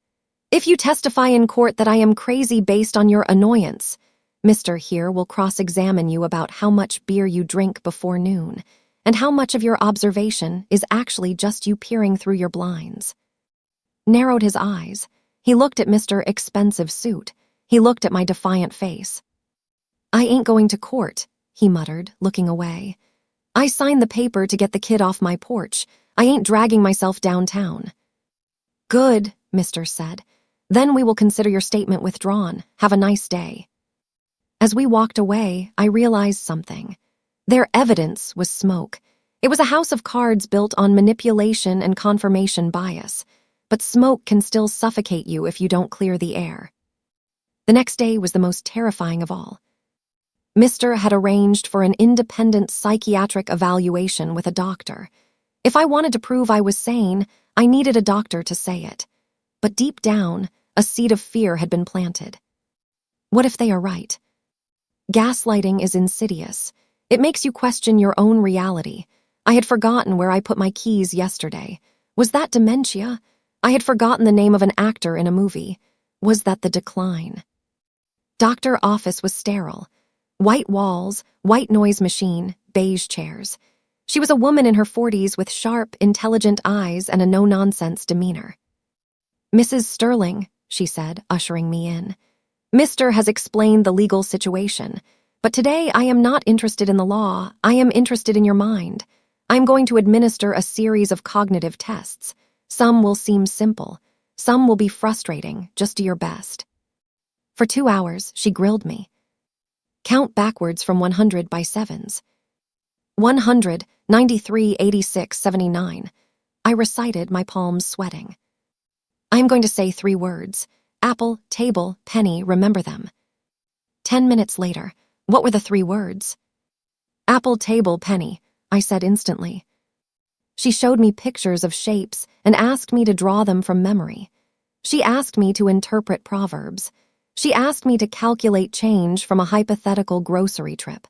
If you testify in court that I am crazy based on your annoyance, Mr. Here will cross-examine you about how much beer you drink before noon, and how much of your observation is actually just you peering through your blinds. Narrowed his eyes. He looked at Mr. Expensive Suit. He looked at my defiant face. I ain't going to court, he muttered, looking away. I signed the paper to get the kid off my porch. I ain't dragging myself downtown. Good, Mister said. Then we will consider your statement withdrawn. Have a nice day. As we walked away, I realized something. Their evidence was smoke. It was a house of cards built on manipulation and confirmation bias, but smoke can still suffocate you if you don't clear the air. The next day was the most terrifying of all. Mister had arranged for an independent psychiatric evaluation with a doctor. If I wanted to prove I was sane, I needed a doctor to say it. But deep down, a seed of fear had been planted. What if they are right? Gaslighting is insidious. It makes you question your own reality. I had forgotten where I put my keys yesterday. Was that dementia? I had forgotten the name of an actor in a movie. Was that the decline? Doctor office was sterile. White walls, white noise machine, beige chairs. She was a woman in her 40s with sharp, intelligent eyes and a no-nonsense demeanor. Mrs. Sterling, she said, ushering me in. Mister has explained the legal situation, but today I am not interested in the law. I am interested in your mind. I'm going to administer a series of cognitive tests. Some will seem simple. Some will be frustrating. Just do your best. For 2 hours, she grilled me. Count backwards from 100 by sevens. 100, 93, 86, 79. I recited, my palms sweating. I'm going to say 3 words. Apple, table, penny, remember them. 10 minutes later, what were the 3 words? Apple, table, penny, I said instantly. She showed me pictures of shapes and asked me to draw them from memory. She asked me to interpret proverbs. She asked me to calculate change from a hypothetical grocery trip.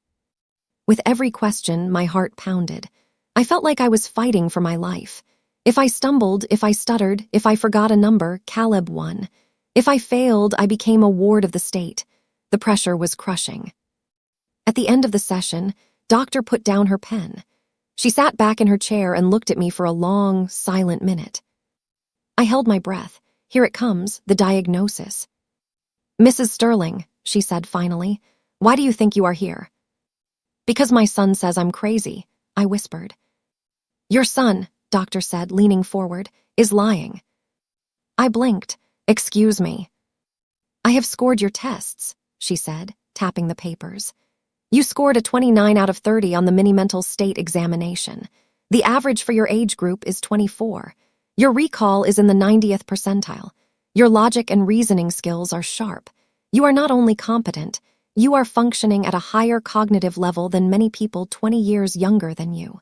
With every question, my heart pounded. I felt like I was fighting for my life. If I stumbled, if I stuttered, if I forgot a number, Caleb won. If I failed, I became a ward of the state. The pressure was crushing. At the end of the session, Doctor put down her pen. She sat back in her chair and looked at me for a long, silent minute. I held my breath. Here it comes, the diagnosis. Mrs. Sterling, she said finally, why do you think you are here? Because my son says I'm crazy, I whispered. Your son, Doctor said, leaning forward, is lying. I blinked. Excuse me. I have scored your tests, she said, tapping the papers. You scored a 29 out of 30 on the mini-mental state examination. The average for your age group is 24. Your recall is in the 90th percentile. Your logic and reasoning skills are sharp. You are not only competent, you are functioning at a higher cognitive level than many people 20 years younger than you.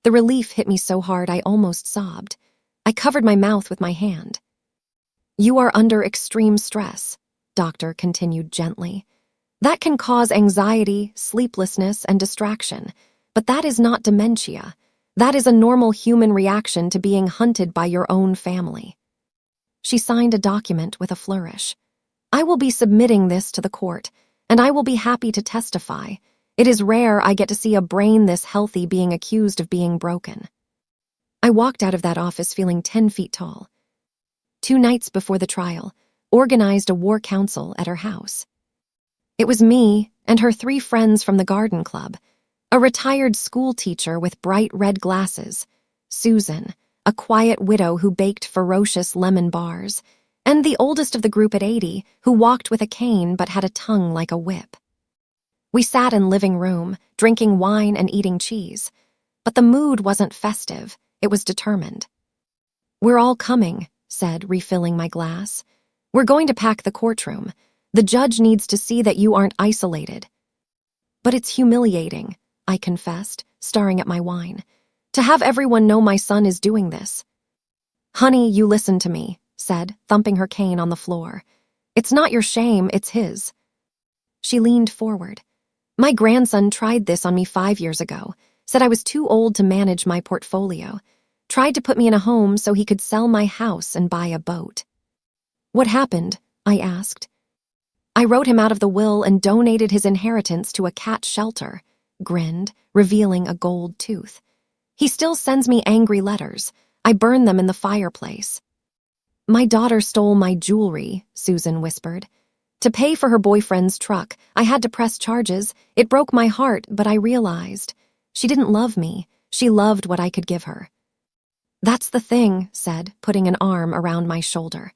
The relief hit me so hard I almost sobbed. I covered my mouth with my hand. You are under extreme stress, Doctor continued gently. That can cause anxiety, sleeplessness, and distraction, but that is not dementia. That is a normal human reaction to being hunted by your own family. She signed a document with a flourish. I will be submitting this to the court, and I will be happy to testify. It is rare I get to see a brain this healthy being accused of being broken. I walked out of that office feeling 10 feet tall. 2 nights before the trial, organized a war council at her house. It was me and her 3 friends from the garden club, a retired school teacher with bright red glasses, Susan, a quiet widow who baked ferocious lemon bars, and the oldest of the group at 80 who walked with a cane but had a tongue like a whip. We sat in living room, drinking wine and eating cheese, but the mood wasn't festive, it was determined. We're all coming, said, refilling my glass. We're going to pack the courtroom. The judge needs to see that you aren't isolated. But it's humiliating, I confessed, staring at my wine. To have everyone know my son is doing this. Honey, you listen to me, said, thumping her cane on the floor. It's not your shame, it's his. She leaned forward. My grandson tried this on me 5 years ago, said I was too old to manage my portfolio, tried to put me in a home so he could sell my house and buy a boat. What happened? I asked. I wrote him out of the will and donated his inheritance to a cat shelter, grinned, revealing a gold tooth. He still sends me angry letters. I burn them in the fireplace. My daughter stole my jewelry, Susan whispered. To pay for her boyfriend's truck, I had to press charges. It broke my heart, but I realized She didn't love me. She loved what I could give her. That's the thing, said, putting an arm around my shoulder.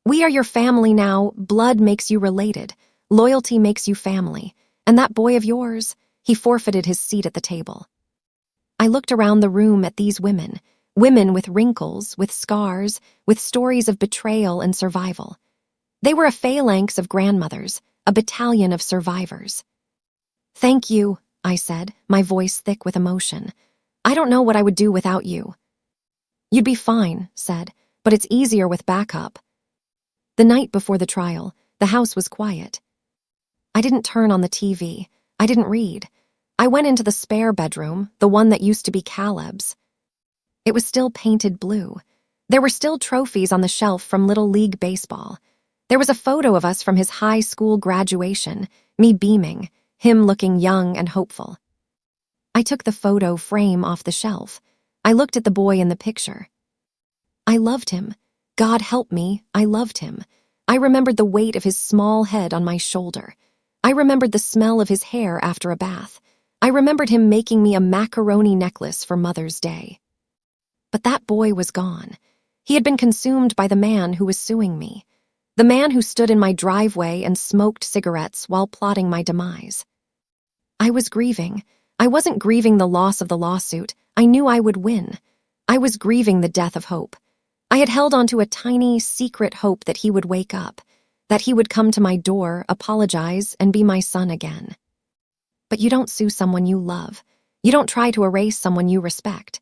We are your family now. Blood makes you related. Loyalty makes you family. And that boy of yours, he forfeited his seat at the table. I looked around the room at these women with wrinkles, with scars, with stories of betrayal and survival. They were a phalanx of grandmothers, a battalion of survivors. Thank you, I said, my voice thick with emotion. I don't know what I would do without you. You'd be fine, said, but it's easier with backup. The night before the trial, the house was quiet. I didn't turn on the TV. I didn't read. I went into the spare bedroom, the one that used to be Caleb's. It was still painted blue. There were still trophies on the shelf from Little League baseball. There was a photo of us from his high school graduation, me beaming, him looking young and hopeful. I took the photo frame off the shelf. I looked at the boy in the picture. I loved him. God help me, I loved him. I remembered the weight of his small head on my shoulder. I remembered the smell of his hair after a bath. I remembered him making me a macaroni necklace for Mother's Day. But that boy was gone. He had been consumed by the man who was suing me. The man who stood in my driveway and smoked cigarettes while plotting my demise. I was grieving. I wasn't grieving the loss of the lawsuit. I knew I would win. I was grieving the death of hope. I had held onto a tiny, secret hope that he would wake up, that he would come to my door, apologize, and be my son again. But you don't sue someone you love. You don't try to erase someone you respect.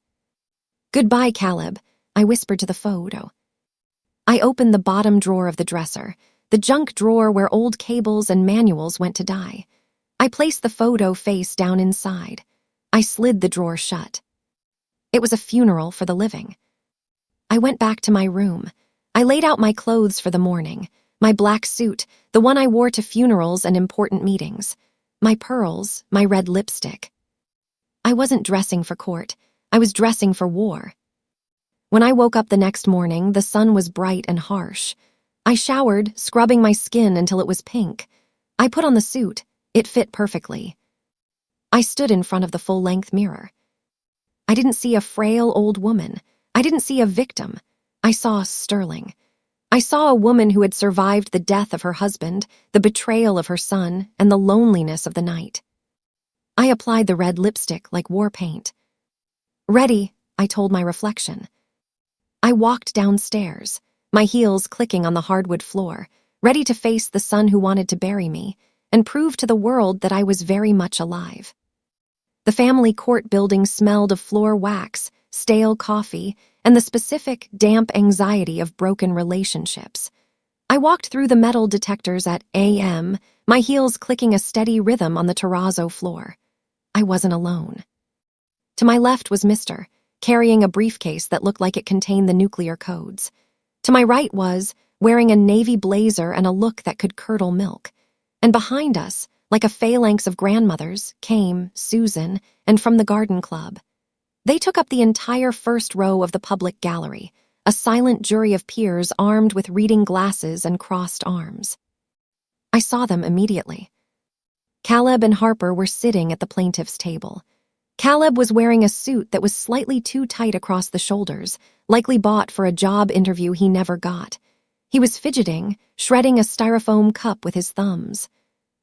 Goodbye, Caleb, I whispered to the photo. I opened the bottom drawer of the dresser, the junk drawer where old cables and manuals went to die. I placed the photo face down inside. I slid the drawer shut. It was a funeral for the living. I went back to my room. I laid out my clothes for the morning, my black suit, the one I wore to funerals and important meetings, my pearls, my red lipstick. I wasn't dressing for court. I was dressing for war. When I woke up the next morning, the sun was bright and harsh. I showered, scrubbing my skin until it was pink. I put on the suit. It fit perfectly. I stood in front of the full-length mirror. I didn't see a frail old woman. I didn't see a victim. I saw Sterling. I saw a woman who had survived the death of her husband, the betrayal of her son, and the loneliness of the night. I applied the red lipstick like war paint. Ready, I told my reflection. I walked downstairs, my heels clicking on the hardwood floor, ready to face the son who wanted to bury me, and prove to the world that I was very much alive. The family court building smelled of floor wax, stale coffee, and the specific, damp anxiety of broken relationships. I walked through the metal detectors at AM, my heels clicking a steady rhythm on the terrazzo floor. I wasn't alone. To my left was Mr., carrying a briefcase that looked like it contained the nuclear codes. To my right was, wearing a navy blazer and a look that could curdle milk. And behind us, like a phalanx of grandmothers, came Susan and from the garden club. They took up the entire first row of the public gallery, a silent jury of peers armed with reading glasses and crossed arms. I saw them immediately. Caleb and Harper were sitting at the plaintiff's table. Caleb was wearing a suit that was slightly too tight across the shoulders, likely bought for a job interview he never got. He was fidgeting, shredding a styrofoam cup with his thumbs.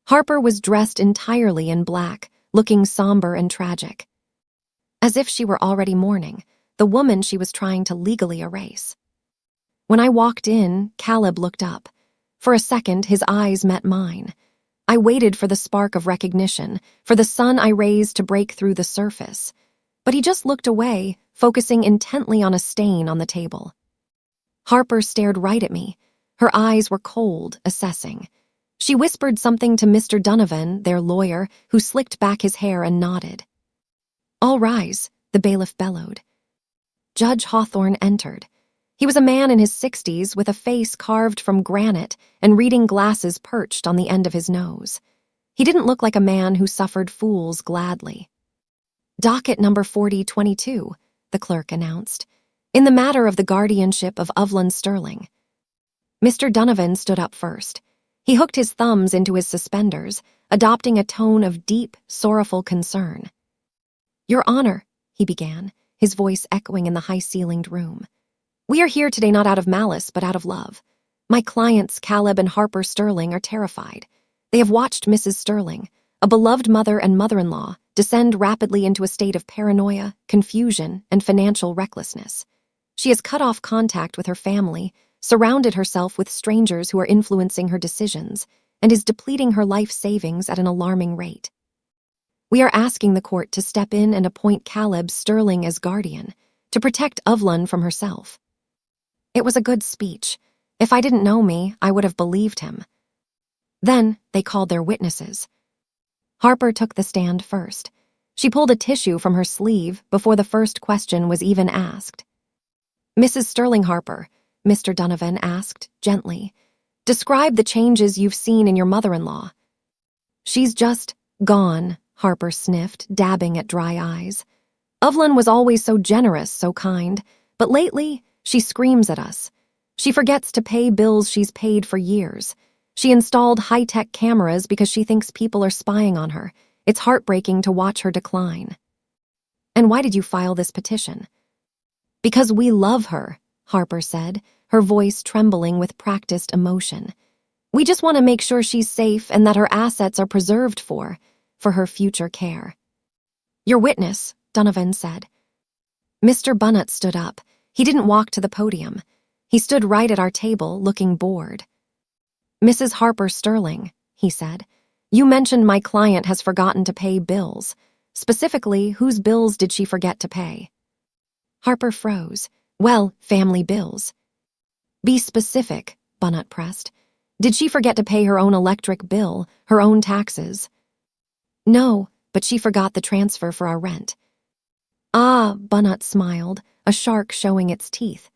Harper was dressed entirely in black, looking somber and tragic. As if she were already mourning, the woman she was trying to legally erase. When I walked in, Caleb looked up. For a second, his eyes met mine. I waited for the spark of recognition, for the sun I raised to break through the surface. But he just looked away, focusing intently on a stain on the table. Harper stared right at me. Her eyes were cold, assessing. She whispered something to Mr. Donovan, their lawyer, who slicked back his hair and nodded. "All rise," the bailiff bellowed. Judge Hawthorne entered. He was a man in his 60s with a face carved from granite and reading glasses perched on the end of his nose. He didn't look like a man who suffered fools gladly. "Docket number 4022, the clerk announced, in the matter of the guardianship of Evelyn Sterling. Mr. Donovan stood up first. He hooked his thumbs into his suspenders, adopting a tone of deep, sorrowful concern. Your Honor, he began, his voice echoing in the high-ceilinged room. We are here today not out of malice, but out of love. My clients, Caleb and Harper Sterling, are terrified. They have watched Mrs. Sterling, a beloved mother and mother-in-law, descend rapidly into a state of paranoia, confusion, and financial recklessness. She has cut off contact with her family, surrounded herself with strangers who are influencing her decisions, and is depleting her life savings at an alarming rate. We are asking the court to step in and appoint Caleb Sterling as guardian, to protect Ovlun from herself. It was a good speech. If I didn't know me, I would have believed him. Then they called their witnesses. Harper took the stand first. She pulled a tissue from her sleeve before the first question was even asked. Mrs. Sterling Harper, Mr. Donovan asked gently, describe the changes you've seen in your mother-in-law. She's just gone, Harper sniffed, dabbing at dry eyes. Ovlun was always so generous, so kind, but lately she screams at us. She forgets to pay bills she's paid for years. She installed high-tech cameras because she thinks people are spying on her. It's heartbreaking to watch her decline. And why did you file this petition? Because we love her, Harper said, her voice trembling with practiced emotion. We just want to make sure she's safe and that her assets are preserved for her future care. Your witness, Donovan said. Mr. Bunnett stood up. He didn't walk to the podium. He stood right at our table, looking bored. Mrs. Harper Sterling, he said, you mentioned my client has forgotten to pay bills. Specifically, whose bills did she forget to pay? Harper froze. Well, family bills. Be specific, Bunnett pressed. Did she forget to pay her own electric bill, her own taxes? No, but she forgot the transfer for our rent. Ah, Bunnett smiled, a shark showing its teeth.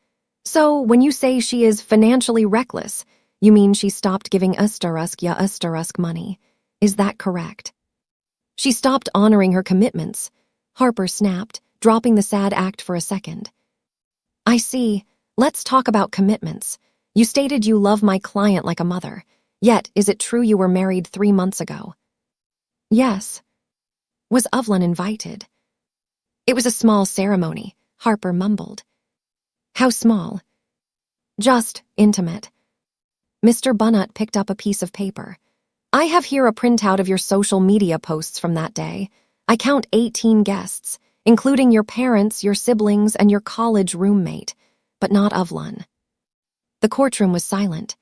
So, when you say she is financially reckless, you mean she stopped giving Ustarusk money. Is that correct? She stopped honoring her commitments, Harper snapped, dropping the sad act for a second. I see. Let's talk about commitments. You stated you love my client like a mother. Yet, is it true you were married 3 months ago? Yes. Was Ovlun invited? It was a small ceremony, Harper mumbled. How small? Just intimate. Mr. Bunnett picked up a piece of paper. I have here a printout of your social media posts from that day. I count 18 guests, including your parents, your siblings, and your college roommate, but not Ovlun. The courtroom was silent.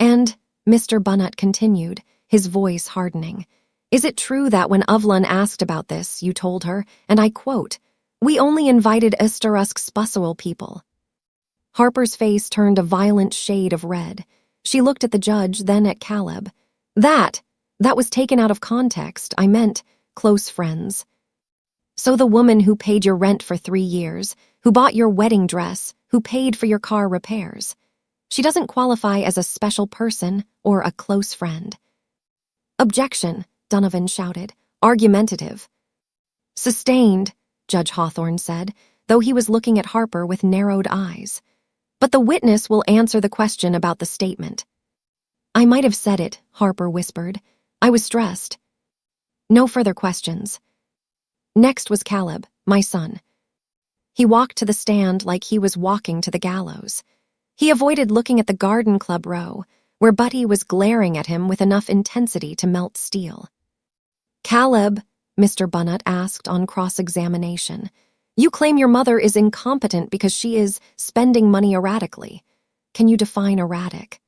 And, Mr. Bunnett continued, his voice hardening, is it true that when Ovlun asked about this, you told her, and I quote, we only invited Ustarusk Spussowal people? Harper's face turned a violent shade of red. She looked at the judge, then at Caleb. That was taken out of context. I meant close friends. So the woman who paid your rent for 3 years, who bought your wedding dress, who paid for your car repairs. She doesn't qualify as a special person or a close friend. Objection, Donovan shouted, argumentative. Sustained, Judge Hawthorne said, though he was looking at Harper with narrowed eyes. But the witness will answer the question about the statement. I might have said it, Harper whispered. I was stressed. No further questions. Next was Caleb, my son. He walked to the stand like he was walking to the gallows. He avoided looking at the garden club row, where Buddy was glaring at him with enough intensity to melt steel. Caleb, Mr. Bunnett asked on cross-examination, you claim your mother is incompetent because she is spending money erratically. Can you define erratic?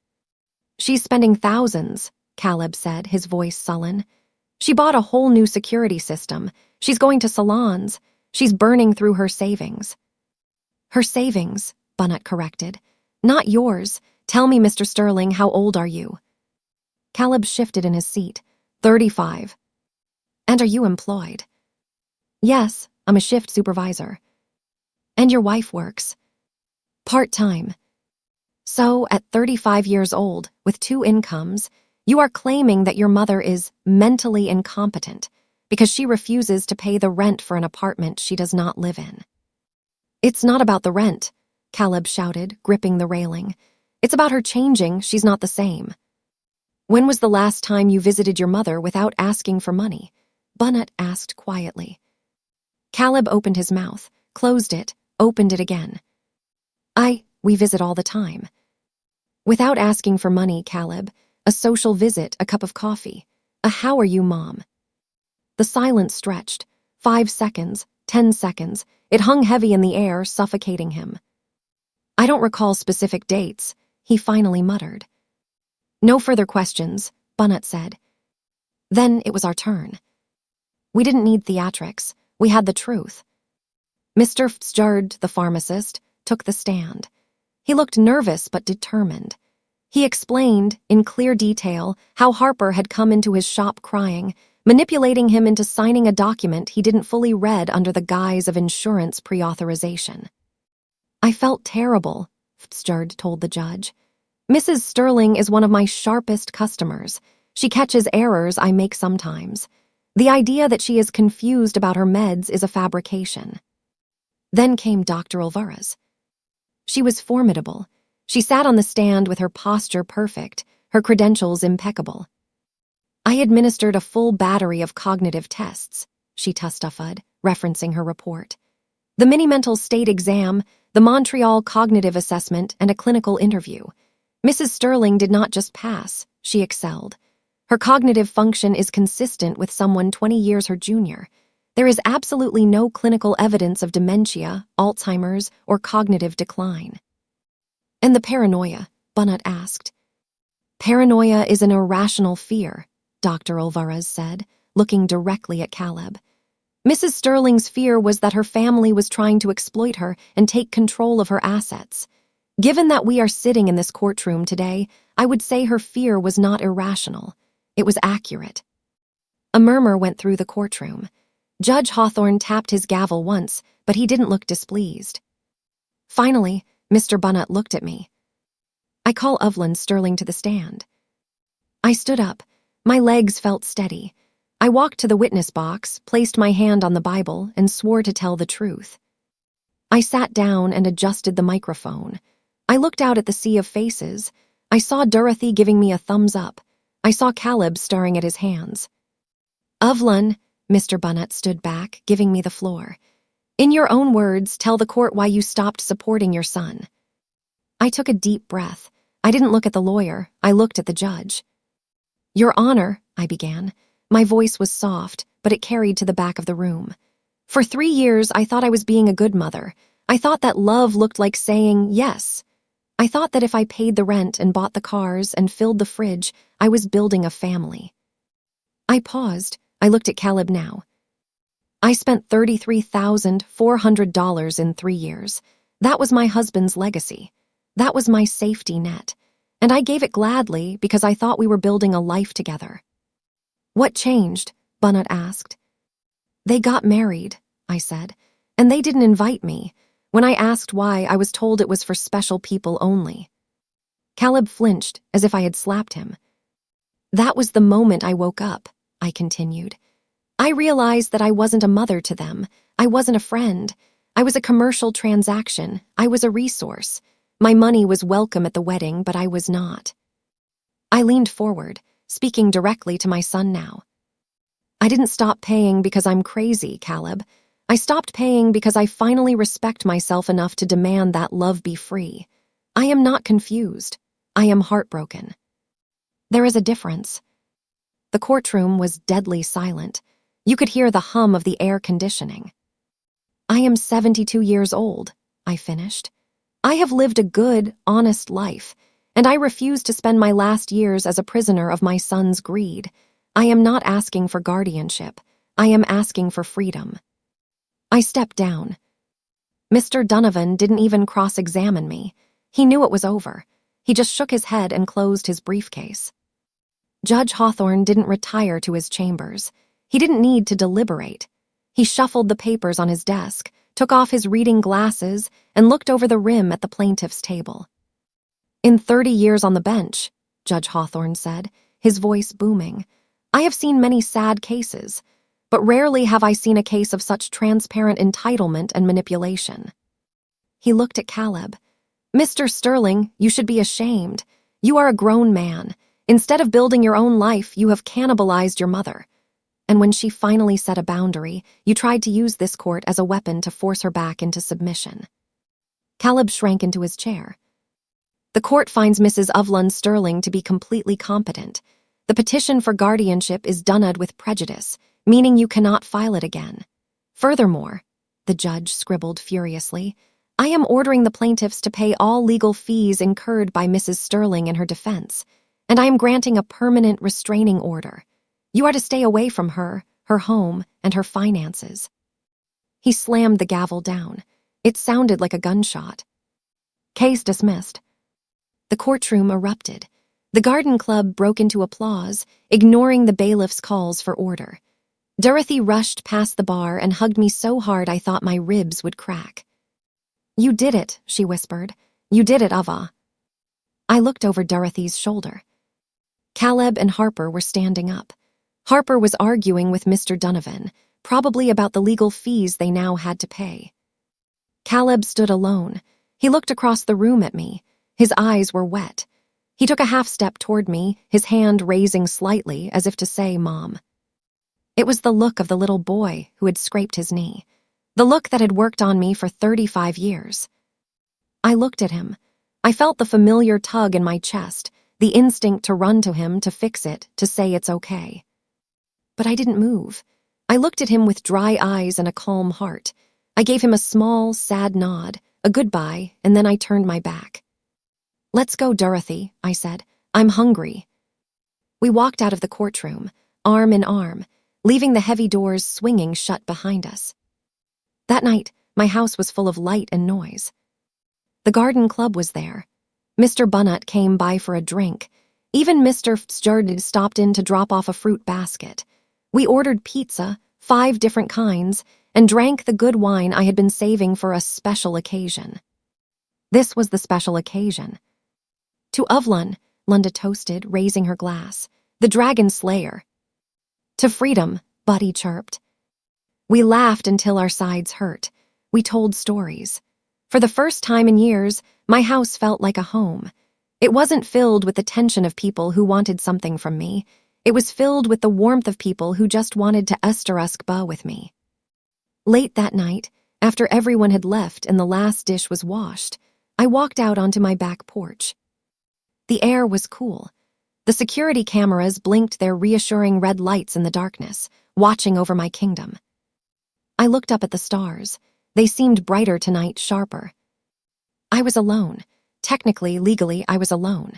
She's spending thousands, Caleb said, his voice sullen. She bought a whole new security system. She's going to salons. She's burning through her savings. Her savings, Bunnett corrected. Not yours. Tell me, Mr. Sterling, how old are you? Caleb shifted in his seat. 35. And are you employed? Yes, I'm a shift supervisor. And your wife works? Part-time. So, at 35 years old, with 2 incomes, you are claiming that your mother is mentally incompetent because she refuses to pay the rent for an apartment she does not live in. It's not about the rent, Caleb shouted, gripping the railing. It's about her changing. She's not the same. When was the last time you visited your mother without asking for money? Bunnett asked quietly. Caleb opened his mouth, closed it, opened it again. We visit all the time. Without asking for money, Caleb. A social visit, a cup of coffee. A how are you, Mom? The silence stretched. 5 seconds, 10 seconds. It hung heavy in the air, suffocating him. I don't recall specific dates, he finally muttered. No further questions, Bunnett said. Then it was our turn. We didn't need theatrics. We had the truth. Mr. Fitzgerald, the pharmacist, took the stand. He looked nervous but determined. He explained, in clear detail, how Harper had come into his shop crying, manipulating him into signing a document he didn't fully read under the guise of insurance pre-authorization. I felt terrible, Fitzgerald told the judge. Mrs. Sterling is one of my sharpest customers. She catches errors I make sometimes. The idea that she is confused about her meds is a fabrication. Then came Dr. Alvarez. She was formidable. She sat on the stand with her posture perfect, her credentials impeccable. I administered a full battery of cognitive tests, she testified, referencing her report. The mini-mental state exam, the Montreal cognitive assessment, and a clinical interview. Mrs. Sterling did not just pass, she excelled. Her cognitive function is consistent with someone 20 years her junior. There is absolutely no clinical evidence of dementia, Alzheimer's, or cognitive decline. And the paranoia, Bunnett asked. Paranoia is an irrational fear, Dr. Alvarez said, looking directly at Caleb. Mrs. Sterling's fear was that her family was trying to exploit her and take control of her assets. Given that we are sitting in this courtroom today, I would say her fear was not irrational. It was accurate. A murmur went through the courtroom. Judge Hawthorne tapped his gavel once, but he didn't look displeased. Finally, Mr. Bunnett looked at me. I call Evelyn Sterling to the stand. I stood up. My legs felt steady. I walked to the witness box, placed my hand on the Bible, and swore to tell the truth. I sat down and adjusted the microphone. I looked out at the sea of faces. I saw Dorothy giving me a thumbs up. I saw Caleb staring at his hands. Evelyn, Mr. Bunnett stood back, giving me the floor. In your own words, tell the court why you stopped supporting your son. I took a deep breath. I didn't look at the lawyer. I looked at the judge. Your Honor, I began. My voice was soft, but it carried to the back of the room. For 3 years, I thought I was being a good mother. I thought that love looked like saying yes. I thought that if I paid the rent and bought the cars and filled the fridge, I was building a family. I paused. I looked at Caleb now. I spent $33,400 in 3 years. That was my husband's legacy. That was my safety net. And I gave it gladly because I thought we were building a life together. What changed? Bunnett asked. They got married, I said, and they didn't invite me. When I asked why, I was told it was for special people only. Caleb flinched, as if I had slapped him. That was the moment I woke up, I continued. I realized that I wasn't a mother to them. I wasn't a friend. I was a commercial transaction. I was a resource. My money was welcome at the wedding, but I was not. I leaned forward, speaking directly to my son now. I didn't stop paying because I'm crazy, Caleb. I stopped paying because I finally respect myself enough to demand that love be free. I am not confused. I am heartbroken. There is a difference. The courtroom was deadly silent. You could hear the hum of the air conditioning. I am 72 years old, I finished. I have lived a good, honest life, and I refuse to spend my last years as a prisoner of my son's greed. I am not asking for guardianship. I am asking for freedom. I stepped down. Mr. Donovan didn't even cross-examine me. He knew it was over. He just shook his head and closed his briefcase. Judge Hawthorne didn't retire to his chambers. He didn't need to deliberate. He shuffled the papers on his desk, took off his reading glasses, and looked over the rim at the plaintiff's table. In 30 years on the bench, Judge Hawthorne said, his voice booming, I have seen many sad cases, but rarely have I seen a case of such transparent entitlement and manipulation. He looked at Caleb. Mr. Sterling, you should be ashamed. You are a grown man. Instead of building your own life, you have cannibalized your mother. And when she finally set a boundary, you tried to use this court as a weapon to force her back into submission. Caleb shrank into his chair. The court finds Mrs. Ovlun Sterling to be completely competent. The petition for guardianship is denied with prejudice, meaning you cannot file it again. Furthermore, the judge scribbled furiously, I am ordering the plaintiffs to pay all legal fees incurred by Mrs. Sterling in her defense, and I am granting a permanent restraining order. You are to stay away from her, her home, and her finances. He slammed the gavel down. It sounded like a gunshot. Case dismissed. The courtroom erupted. The garden club broke into applause, ignoring the bailiff's calls for order. Dorothy rushed past the bar and hugged me so hard I thought my ribs would crack. You did it, she whispered. You did it, Ava. I looked over Dorothy's shoulder. Caleb and Harper were standing up. Harper was arguing with Mr. Donovan, probably about the legal fees they now had to pay. Caleb stood alone. He looked across the room at me. His eyes were wet. He took a half step toward me, his hand raising slightly as if to say, Mom. It was the look of the little boy who had scraped his knee, the look that had worked on me for 35 years. I looked at him. I felt the familiar tug in my chest, the instinct to run to him, to fix it, to say it's okay. But I didn't move. I looked at him with dry eyes and a calm heart. I gave him a small, sad nod, a goodbye, and then I turned my back. Let's go, Dorothy, I said. I'm hungry. We walked out of the courtroom, arm in arm, leaving the heavy doors swinging shut behind us. That night, my house was full of light and noise. The garden club was there. Mr. Bunnett came by for a drink. Even Mr. Fitzgerald stopped in to drop off a fruit basket. We ordered pizza, 5 different kinds, and drank the good wine I had been saving for a special occasion. This was the special occasion. To Ovlun, Lunda toasted, raising her glass. The dragon slayer. To freedom, Buddy chirped. We laughed until our sides hurt. We told stories. For the first time in years, my house felt like a home. It wasn't filled with the tension of people who wanted something from me. It was filled with the warmth of people who just wanted to Esteruskba with me. Late that night, after everyone had left and the last dish was washed, I walked out onto my back porch. The air was cool. The security cameras blinked their reassuring red lights in the darkness, watching over my kingdom. I looked up at the stars. They seemed brighter tonight, sharper. I was alone. Technically, legally, I was alone.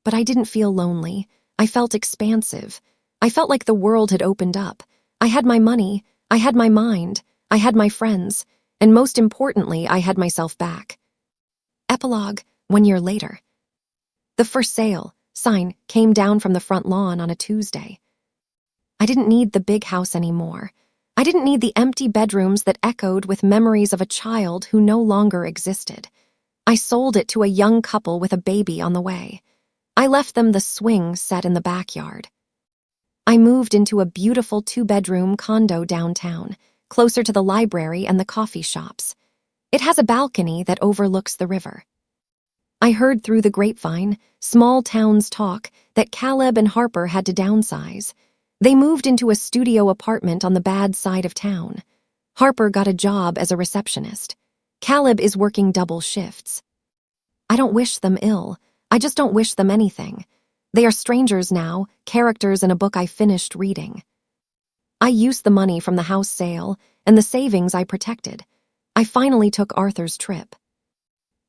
But I didn't feel lonely. I felt expansive. I felt like the world had opened up. I had my money. I had my mind. I had my friends. And most importantly, I had myself back. Epilogue, 1 year later. The for sale sign came down from the front lawn on a Tuesday. I didn't need the big house anymore. I didn't need the empty bedrooms that echoed with memories of a child who no longer existed. I sold it to a young couple with a baby on the way. I left them the swing set in the backyard. I moved into a beautiful 2-bedroom condo downtown, closer to the library and the coffee shops. It has a balcony that overlooks the river. I heard through the grapevine, small towns talk, that Caleb and Harper had to downsize. They moved into a studio apartment on the bad side of town. Harper got a job as a receptionist. Caleb is working double shifts. I don't wish them ill. I just don't wish them anything. They are strangers now, characters in a book I finished reading. I used the money from the house sale and the savings I protected. I finally took Arthur's trip.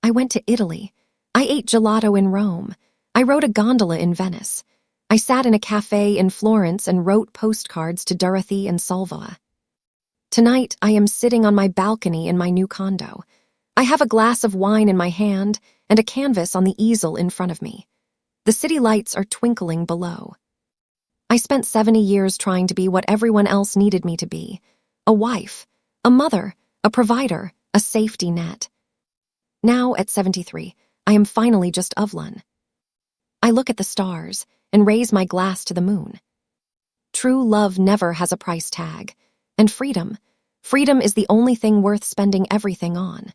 I went to Italy. I ate gelato in Rome. I rode a gondola in Venice. I sat in a cafe in Florence and wrote postcards to Dorothy and Salva. Tonight, I am sitting on my balcony in my new condo. I have a glass of wine in my hand and a canvas on the easel in front of me. The city lights are twinkling below. I spent 70 years trying to be what everyone else needed me to be. A wife, a mother, a provider, a safety net. Now, at 73, I am finally just Ovlun. I look at the stars and raise my glass to the moon. True love never has a price tag. And freedom is the only thing worth spending everything on.